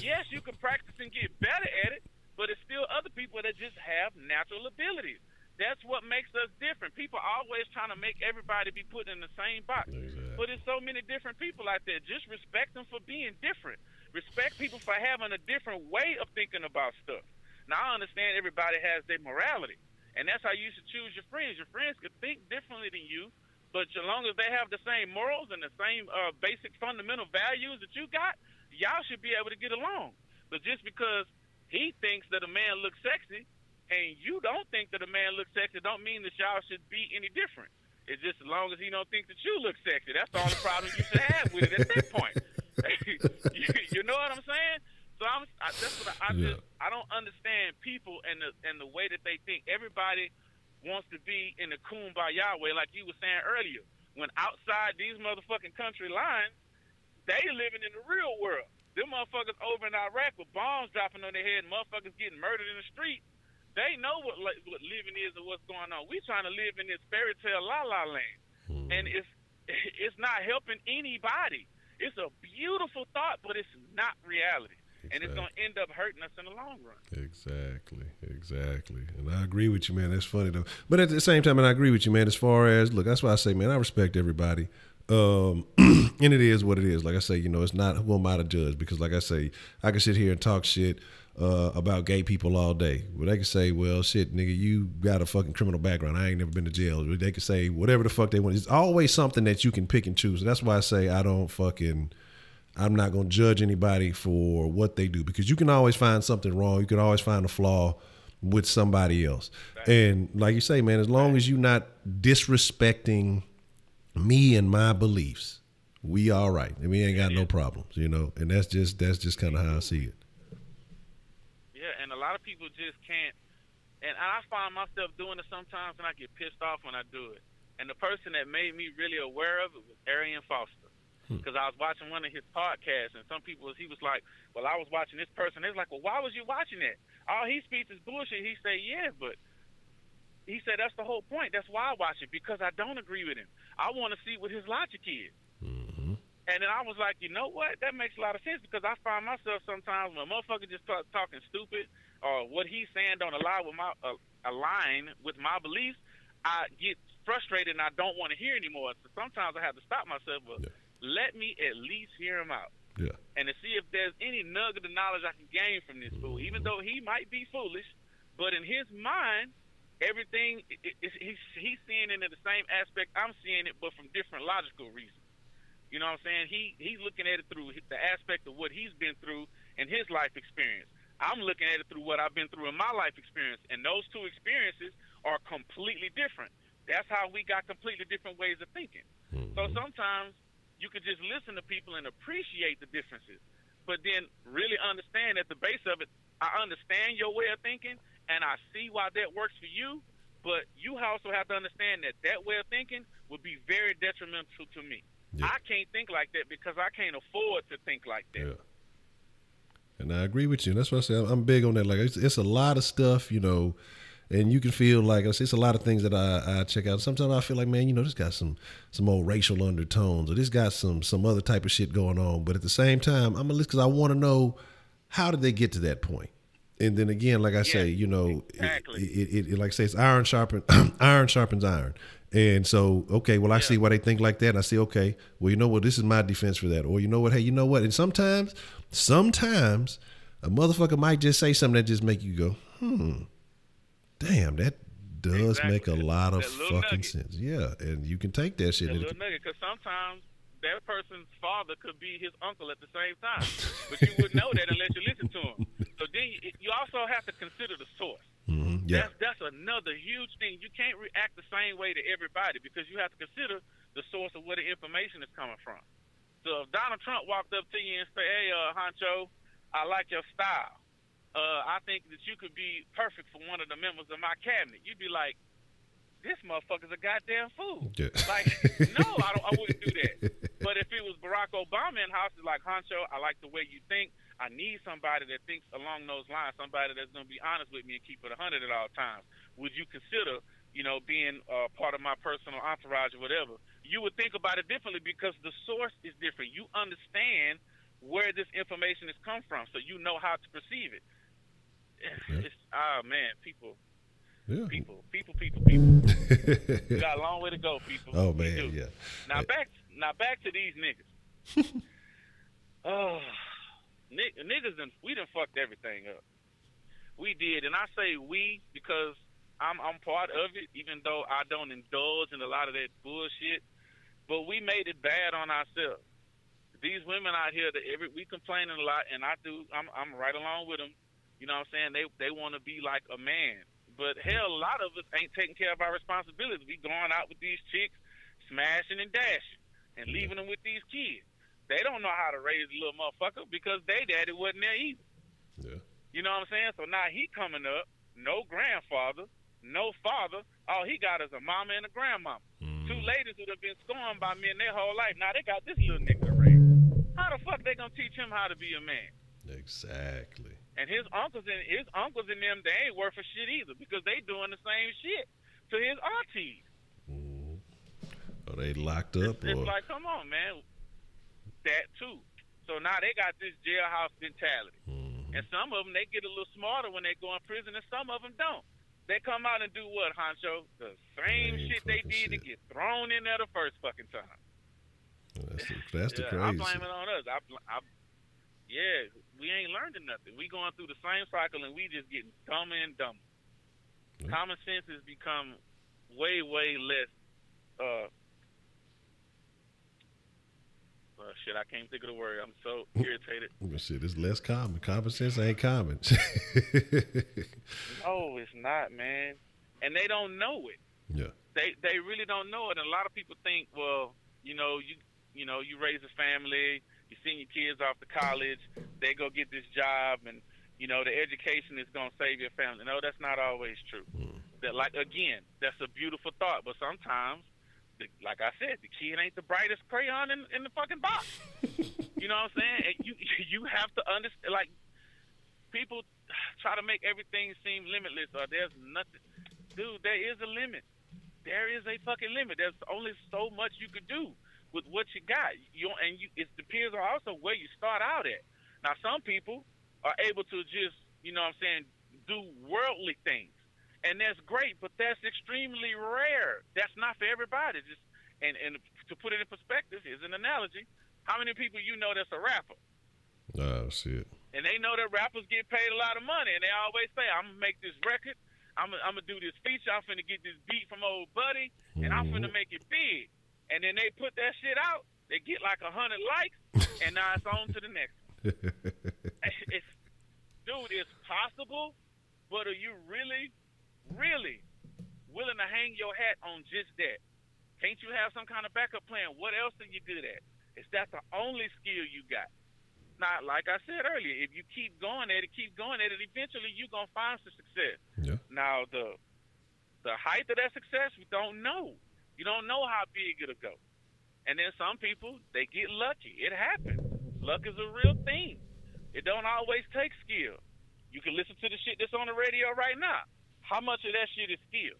Yes, you can practice and get better at it, but it's still other people that just have natural abilities. That's what makes us different. People are always trying to make everybody be put in the same box. Exactly. But there's so many different people out there. Just respect them for being different. Respect people for having a different way of thinking about stuff. Now, I understand everybody has their morality, and that's how you should choose your friends. Your friends could think differently than you, but as long as they have the same morals and the same basic fundamental values that you got, y'all should be able to get along. But just because he thinks that a man looks sexy and you don't think that a man looks sexy don't mean that y'all should be any different. It's just as long as he don't think that you look sexy. That's the only problem you should have with it at that point. You know what I'm saying? So I don't understand people and the way that they think. Everybody wants to be in the kumbaya way, like you were saying earlier. When outside these motherfucking country lines, they living in the real world. Them motherfuckers over in Iraq with bombs dropping on their head and motherfuckers getting murdered in the street, they know what living is and what's going on. We trying to live in this fairy tale la-la land. And it's not helping anybody. It's a beautiful thought, but it's not reality. Exactly. And it's going to end up hurting us in the long run. Exactly. And I agree with you, man. That's funny, though. But at the same time, and I agree with you, man, as far as, look, that's why I say, man, I respect everybody. And it is what it is. Like I say, it's not who am I to judge, because like I say, I can sit here and talk shit about gay people all day. But they can say, well, shit, nigga, you got a fucking criminal background. I ain't never been to jail. They can say whatever the fuck they want. It's always something that you can pick and choose. And that's why I say I'm not going to judge anybody for what they do, because you can always find something wrong. You can always find a flaw with somebody else. And like you say, man, as long as you're not disrespecting me and my beliefs, we all right. And we ain't got no problems, and that's just kind of how I see it. Yeah, and a lot of people just can't. And I find myself doing it sometimes, and I get pissed off when I do it. And the person that made me really aware of it was Arian Foster. Because I was watching one of his podcasts, and he was like, well, I was watching this person. They was like, well, why was you watching that? All he speaks is bullshit. He said, yeah, but he said, that's the whole point. That's why I watch it, because I don't agree with him. I want to see what his logic is. And then I was like, you know what? That makes a lot of sense, because I find myself sometimes when a motherfucker just start talking stupid or what he's saying don't align with my beliefs, I get frustrated and I don't want to hear anymore. So sometimes I have to stop myself, but let me at least hear him out. Yeah. And to see if there's any nugget of knowledge I can gain from this fool, even though he might be foolish, but in his mind, everything, he's seeing it in the same aspect I'm seeing it, but from different logical reasons. You know what I'm saying? He's looking at it through the aspect of what he's been through in his life experience. I'm looking at it through what I've been through in my life experience, and those two experiences are completely different. That's how we got completely different ways of thinking. So sometimes you could just listen to people and appreciate the differences, but then really understand at the base of it, I understand your way of thinking, and I see why that works for you, but you also have to understand that way of thinking would be very detrimental to me. Yeah. I can't think like that because I can't afford to think like that. Yeah. And I agree with you. And that's what I say. I'm big on that. Like, it's a lot of stuff, and you can feel like, it's a lot of things that I check out. Sometimes I feel like, man, this got some old racial undertones, or this got some other type of shit going on. But at the same time, I'm a list because I want to know, how did they get to that point? And then again, like I say, exactly. it like I say, it's iron sharpens iron. And so, okay, well, I see why they think like that. And I see, okay, well, you know what? This is my defense for that. Or you know what? Hey, you know what? And sometimes a motherfucker might just say something that just make you go, damn, that does make a lot of fucking sense. Yeah, and you can take that shit. Because sometimes that person's father could be his uncle at the same time. But you wouldn't know that unless you listen to him. So then you also have to consider the source. Yeah. That's another huge thing. You can't react the same way to everybody because you have to consider the source of where the information is coming from. So if Donald Trump walked up to you and say, "Hey, Honcho, I like your style. I think that you could be perfect for one of the members of my cabinet," you'd be like, "This motherfucker's a goddamn fool." Yeah. Like, no, I wouldn't do that. But if it was Barack Obama in house, it's like, "Honcho, I like the way you think. I need somebody that thinks along those lines, somebody that's going to be honest with me and keep it 100 at all times. Would you consider, being part of my personal entourage or whatever?" You would think about it differently because the source is different. You understand where this information has come from, so you know how to perceive it. Yeah. People. Yeah. People. We got a long way to go, people. Oh man, yeah. Now back to these niggas. Niggas we done fucked everything up. We did, and I say we because I'm part of it, even though I don't indulge in a lot of that bullshit. But we made it bad on ourselves. These women out here, we complaining a lot, and I'm right along with them. You know what I'm saying? They want to be like a man. But hell, a lot of us ain't taking care of our responsibilities. We going out with these chicks, smashing and dashing, and leaving them with these kids. They don't know how to raise a little motherfucker because their daddy wasn't there either. Yeah. You know what I'm saying? So now he coming up, no grandfather, no father. All he got is a mama and a grandmama. Two ladies who have been scorned by men their whole life. Now they got this little nigga to raise. How the fuck they gonna teach him how to be a man? Exactly. And his uncles and them, they ain't worth a shit either because they doing the same shit to his aunties. Are they locked up? It's like, come on, man. That too. So now they got this jailhouse mentality. And some of them, they get a little smarter when they go in prison, and some of them don't. They come out and do what, Honcho? The same shit they did to get thrown in there the first fucking time. That's the crazy. I blame it on us. We ain't learning nothing. We going through the same cycle, and we just getting dumber and dumber. Common sense has become way, way less. Shit, I can't think of the word. I'm so irritated. Shit, it's less common. Common sense ain't common. No, it's not, man. And they don't know it. Yeah. They really don't know it. And a lot of people think, well, you raise a family, you send your kids off to college, they go get this job, and the education is gonna save your family. No, that's not always true. That's a beautiful thought, but sometimes, like I said, the kid ain't the brightest crayon in the fucking box. You know what I'm saying? And you have to understand. Like, people try to make everything seem limitless, or there's nothing. Dude, there is a limit. There is a fucking limit. There's only so much you could do with what you got. It depends on also where you start out at. Now, some people are able to just, do worldly things. And that's great, but that's extremely rare. That's not for everybody. And to put it in perspective, here's an analogy. How many people that's a rapper? Oh, shit. And they know that rappers get paid a lot of money, and they always say, "I'm going to make this record. I'm going to do this feature. I'm finna get this beat from old buddy, and I'm finna make it big." And then they put that shit out. They get like 100 likes, and now it's on to the next one. Dude, it's possible, but are you really willing to hang your hat on just that? Can't you have some kind of backup plan? What else are you good at? Is that the only skill you got? Now, like I said earlier, if you keep going at it, eventually you're going to find some success. Yeah. Now, the height of that success, we don't know. You don't know how big it'll go. And then some people, they get lucky. It happens. Luck is a real thing. It don't always take skill. You can listen to the shit that's on the radio right now. How much of that shit is skill?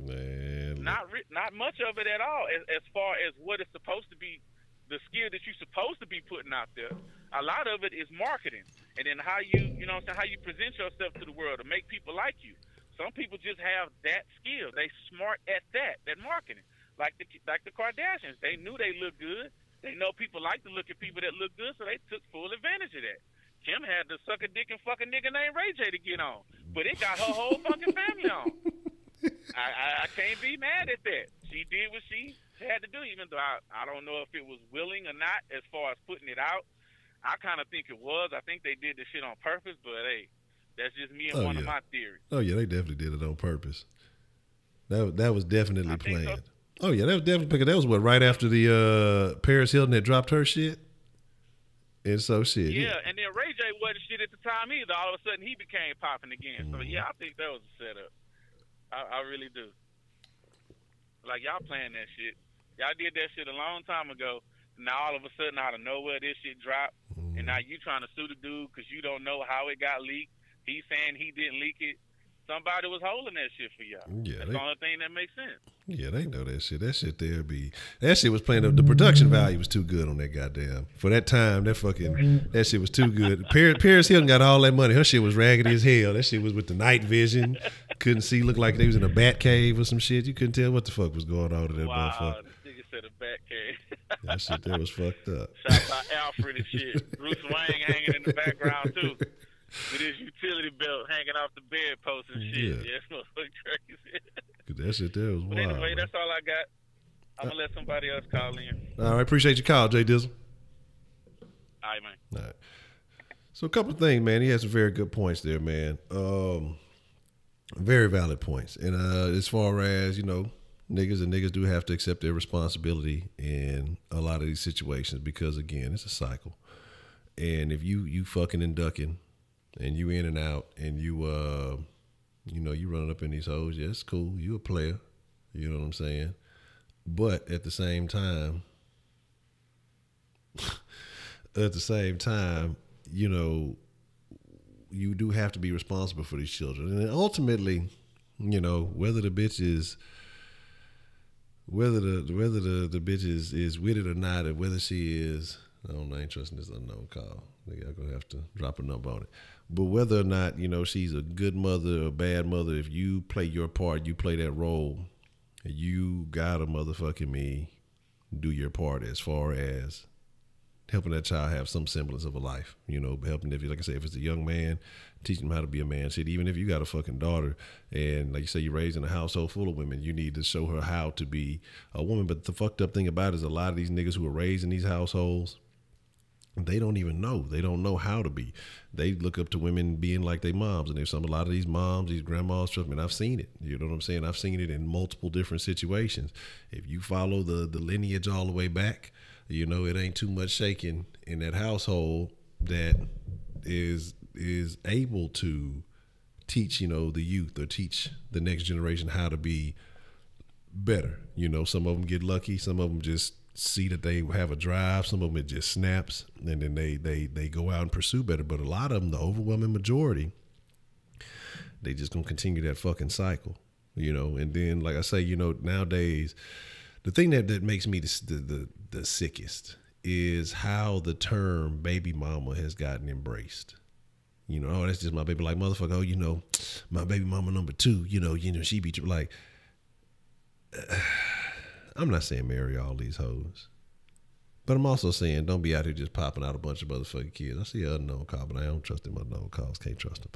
Man, not much of it at all. As far as what it's supposed to be, the skill that you're supposed to be putting out there. A lot of it is marketing, and then how how you present yourself to the world to make people like you. Some people just have that skill. They smart at that marketing. Like the Kardashians, they knew they look good. They know people like to look at people that look good, so they took full advantage of that. Kim had to suck a dick and fuck a nigga named Ray J to get on, but it got her whole fucking family on. I can't be mad at that. She did what she had to do, even though I don't know if it was willing or not as far as putting it out. I kind of think it was. I think they did the shit on purpose, but hey, That's just me and one of my theories. Oh yeah, they definitely did it on purpose. That was definitely planned. So. Oh yeah, that was definitely because that was what right after the Paris Hilton had dropped her shit. And so shit. Yeah, and then Ray J wasn't shit at the time either. All of a sudden he became popping again. So yeah, I think that was a setup. I really do. Like y'all playing that shit. Y'all did that shit a long time ago. Now all of a sudden out of nowhere this shit dropped. And now you trying to sue the dude because you don't know how it got leaked. He's saying he didn't leak it. Somebody was holding that shit for y'all. Yeah, that's the only thing that makes sense. Yeah, they know that shit. That shit that shit was playing up. The production value was too good on that goddamn. For that time, that shit was too good. Paris Hilton got all that money. Her shit was raggedy as hell. That shit was with the night vision. Couldn't see, looked like they was in a bat cave or some shit. You couldn't tell what the fuck was going on to that motherfucker. This nigga said a bat cave. That shit there was fucked up. Shot by Alfred and shit. Bruce Wayne hanging in the background too. With his utility belt hanging off the bedpost and shit. Yeah, it's motherfucking crazy. That shit there was wild. But anyway, that's all I got. I'm going to let somebody else call in. All right, appreciate your call, Jay Dizzle. All right, man. All right. So a couple of things, man. He had some very good points there, man. Very valid points. And as far as, niggas do have to accept their responsibility in a lot of these situations because, again, it's a cycle. And if you fucking and ducking, and you in and out, and you running up in these hoes, yeah, it's cool. You a player. You know what I'm saying? But at the same time, you do have to be responsible for these children. And ultimately, whether the bitch is with it or not, or whether she is, I ain't trusting this unknown call. I'm gonna have to drop a number on it. But whether or not, she's a good mother or a bad mother, if you play your part, you play that role, you gotta motherfucking do your part as far as helping that child have some semblance of a life. Helping, if, like I say, if it's a young man, teaching him how to be a man. Shit, even if you got a fucking daughter and, like you say, you're raised in a household full of women, you need to show her how to be a woman. But the fucked up thing about it is a lot of these niggas who are raised in these households, they don't even know. They don't know how to be. They look up to women being like their moms. And there's a lot of these moms, these grandmas, trust me, and I've seen it. You know what I'm saying? I've seen it in multiple different situations. If you follow the lineage all the way back, it ain't too much shaking in that household that is able to teach, the youth or teach the next generation how to be better. Some of them get lucky. Some of them just see that they have a drive. Some of them it just snaps, and then they go out and pursue better. But a lot of them, the overwhelming majority, they just gonna continue that fucking cycle, And then, like I say, nowadays, the thing that makes me the sickest is how the term baby mama has gotten embraced. Oh, that's just my baby. Like, motherfucker, my baby mama number 2. She be like. I'm not saying marry all these hoes, but I'm also saying don't be out here just popping out a bunch of motherfucking kids. I see an unknown call, but I don't trust them unknown calls. Can't trust them.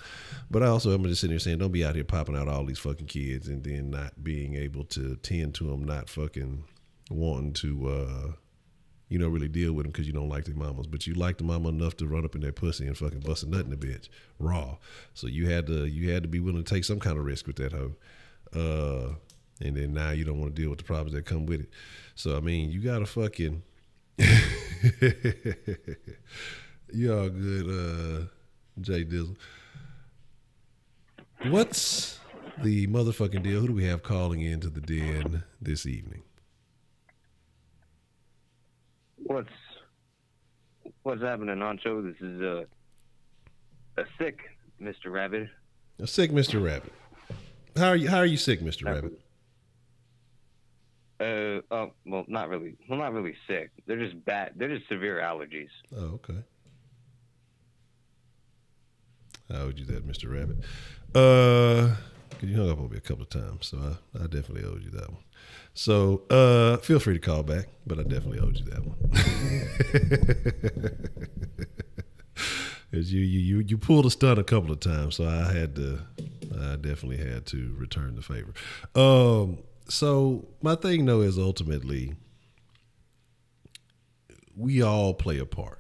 But I also am just sitting here saying don't be out here popping out all these fucking kids and then not being able to tend to them, not fucking wanting to, really deal with them because you don't like their mamas. But you like the mama enough to run up in their pussy and fucking bust a nut in the bitch raw. So you had to be willing to take some kind of risk with that hoe. And then now you don't want to deal with the problems that come with it. So, you got to fucking... You all good, Jay Dizzle. What's the motherfucking deal? Who do we have calling into the den this evening? What's happening, Honcho? This is a sick Mr. Rabbit. A sick Mr. Rabbit. How are you sick, Mr. Rabbit? Well, not really. Well, not really sick. They're just bad. They're just severe allergies. Oh, okay. I owed you that, Mr. Rabbit. You hung up on me a couple of times, so I definitely owed you that one. So, feel free to call back, but I definitely owed you that one. You pulled a stunt a couple of times, so I definitely had to return the favor. So my thing though is ultimately we all play a part.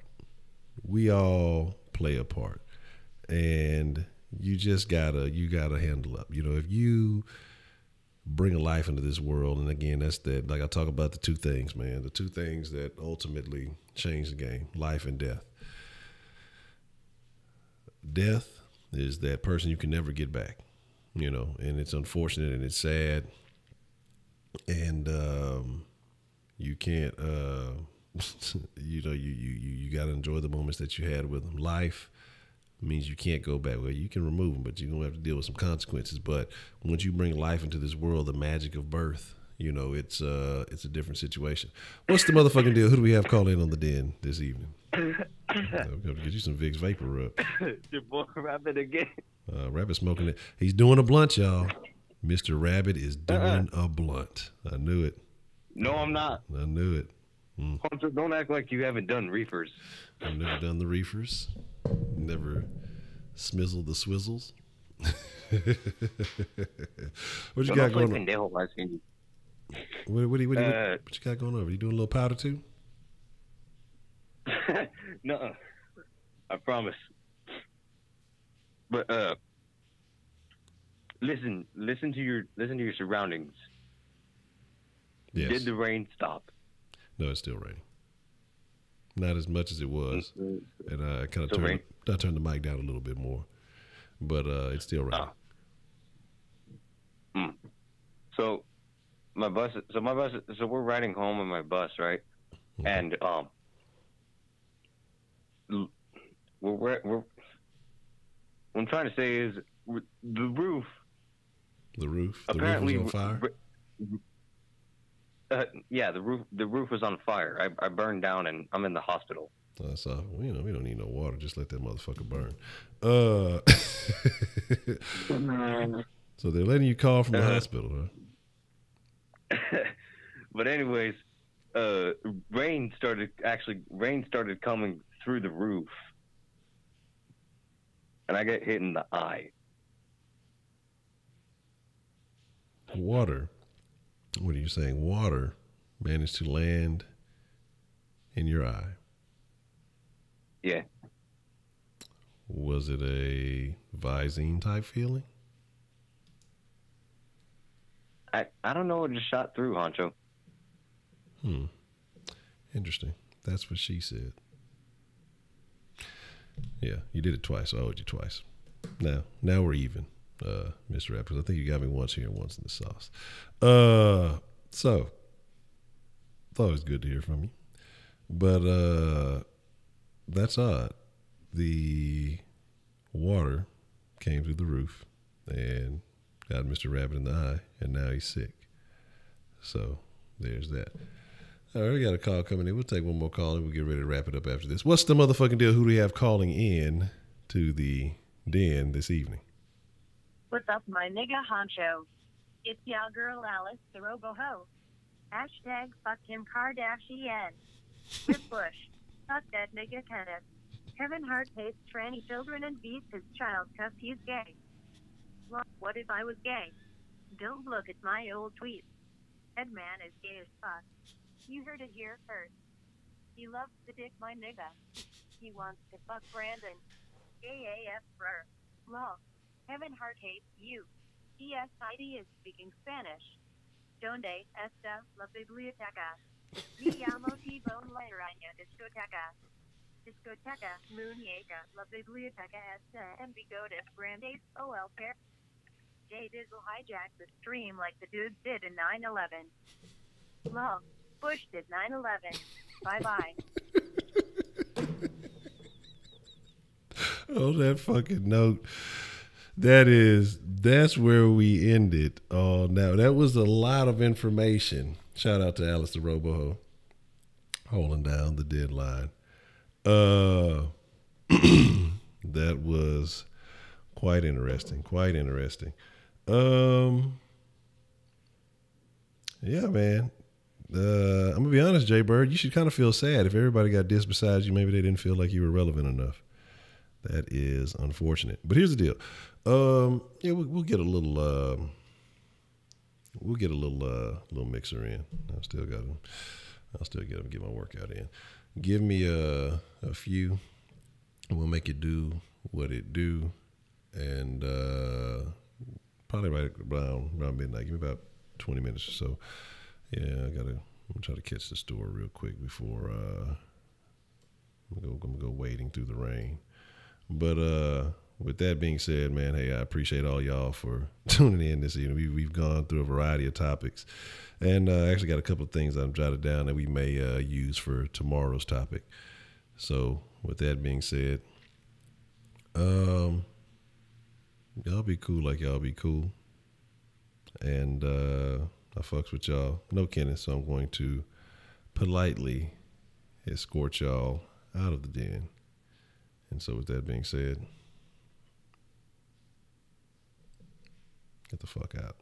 And you just gotta handle up. You know, if you bring a life into this world, and again, that's that. Like I talk about the two things, man. The two things that ultimately change the game: life and death. Death is that person you can never get back. You know, and it's unfortunate and it's sad, and you can't. You know, you got to enjoy the moments that you had with them. Life means you can't go back. Well, you can remove them, but you're going to have to deal with some consequences. But once you bring life into this world, the magic of birth, you know, it's a different situation. What's the motherfucking deal? Who do we have call in on the den this evening? We're going to get you some Vicks Vapor Rub. Your boy Rabbit again. Rabbit smoking it. He's doing a blunt, y'all. Mr. Rabbit is doing a blunt. I knew it. No, I'm not. I knew it. Honcho, don't act like you haven't done reefers. I've never done the reefers. Never smizzled the swizzles. What you got going on? What you got going on? Are you doing a little powder too? No, I promise. But listen to your surroundings. Yes. Did the rain stop? No, it's still raining. Not as much as it was, and I kind of turned the mic down a little bit more, but it's still raining. So we're riding home in my bus, right? Okay. And what I'm trying to say is the roof. The roof Apparently, was on fire. Yeah, the roof was on fire. I burned down and I'm in the hospital. So we don't need no water. Just let that motherfucker burn. So they're letting you call from the hospital, huh? But anyways, rain started coming through the roof, and I got hit in the eye. Water. What are you saying? Water managed to land in your eye. Yeah. Was it a Visine type feeling? I don't know what just shot through, Honcho. Interesting. That's what she said. Yeah, you did it twice. So I owed you twice. Now we're even, Mr. Rapp, because I think you got me once here and once in the sauce. So it's always good to hear from you. But that's odd. The water came through the roof and got Mr. Rabbit in the eye, and now he's sick. So there's that. All right, we got a call coming in. We'll take one more call and we'll get ready to wrap it up after this. What's the motherfucking deal? Who do we have calling in to the den this evening? What's up, my nigga Honcho? It's y'all girl Alice, the robo-ho. Hashtag fuck Kim Kardashian. With Bush. Fuck that nigga Kenneth. Kevin Hart hates tranny children and beats his child 'cause he's gay. Well, what if I was gay? Don't look at my old tweets. Headman is gay as fuck. You heard it here first. He loves to dick my nigga. He wants to fuck Brandon. AAF bro. Lol. Kevin Hart hates you. ESID is speaking Spanish. Donde esta la biblioteca? Me llamo T-Bone la araña discoteca. Discoteca, muñeca, la biblioteca esta en bigotes grandes OL pair. Jay Dizzle hijacked the stream like the dudes did in 9/11. Lol. Bush did 9/11. Bye-bye. On that fucking note, that's where we ended. Oh, now that was a lot of information. Shout out to Alice the Roboho holding down the deadline. That was quite interesting. Yeah, man. I'm gonna be honest, Jay Bird. You should kind of feel sad if everybody got dissed besides you. Maybe they didn't feel like you were relevant enough. That is unfortunate. But here's the deal. Yeah, we'll get a little. We'll get a little mixer in. I'll still get to get my workout in. Give me a few, and we'll make it do what it do. and probably right around midnight. Give me about 20 minutes or so. Yeah, I'm gonna try to catch the store real quick before I'm gonna go wading through the rain. But with that being said, man, hey, I appreciate all y'all for tuning in this evening. We've gone through a variety of topics, and I actually got a couple of things I've jotted down that we may use for tomorrow's topic. So with that being said, y'all be cool like y'all be cool, and I fucks with y'all. No Kenneth, so I'm going to politely escort y'all out of the den. And so with that being said, get the fuck out.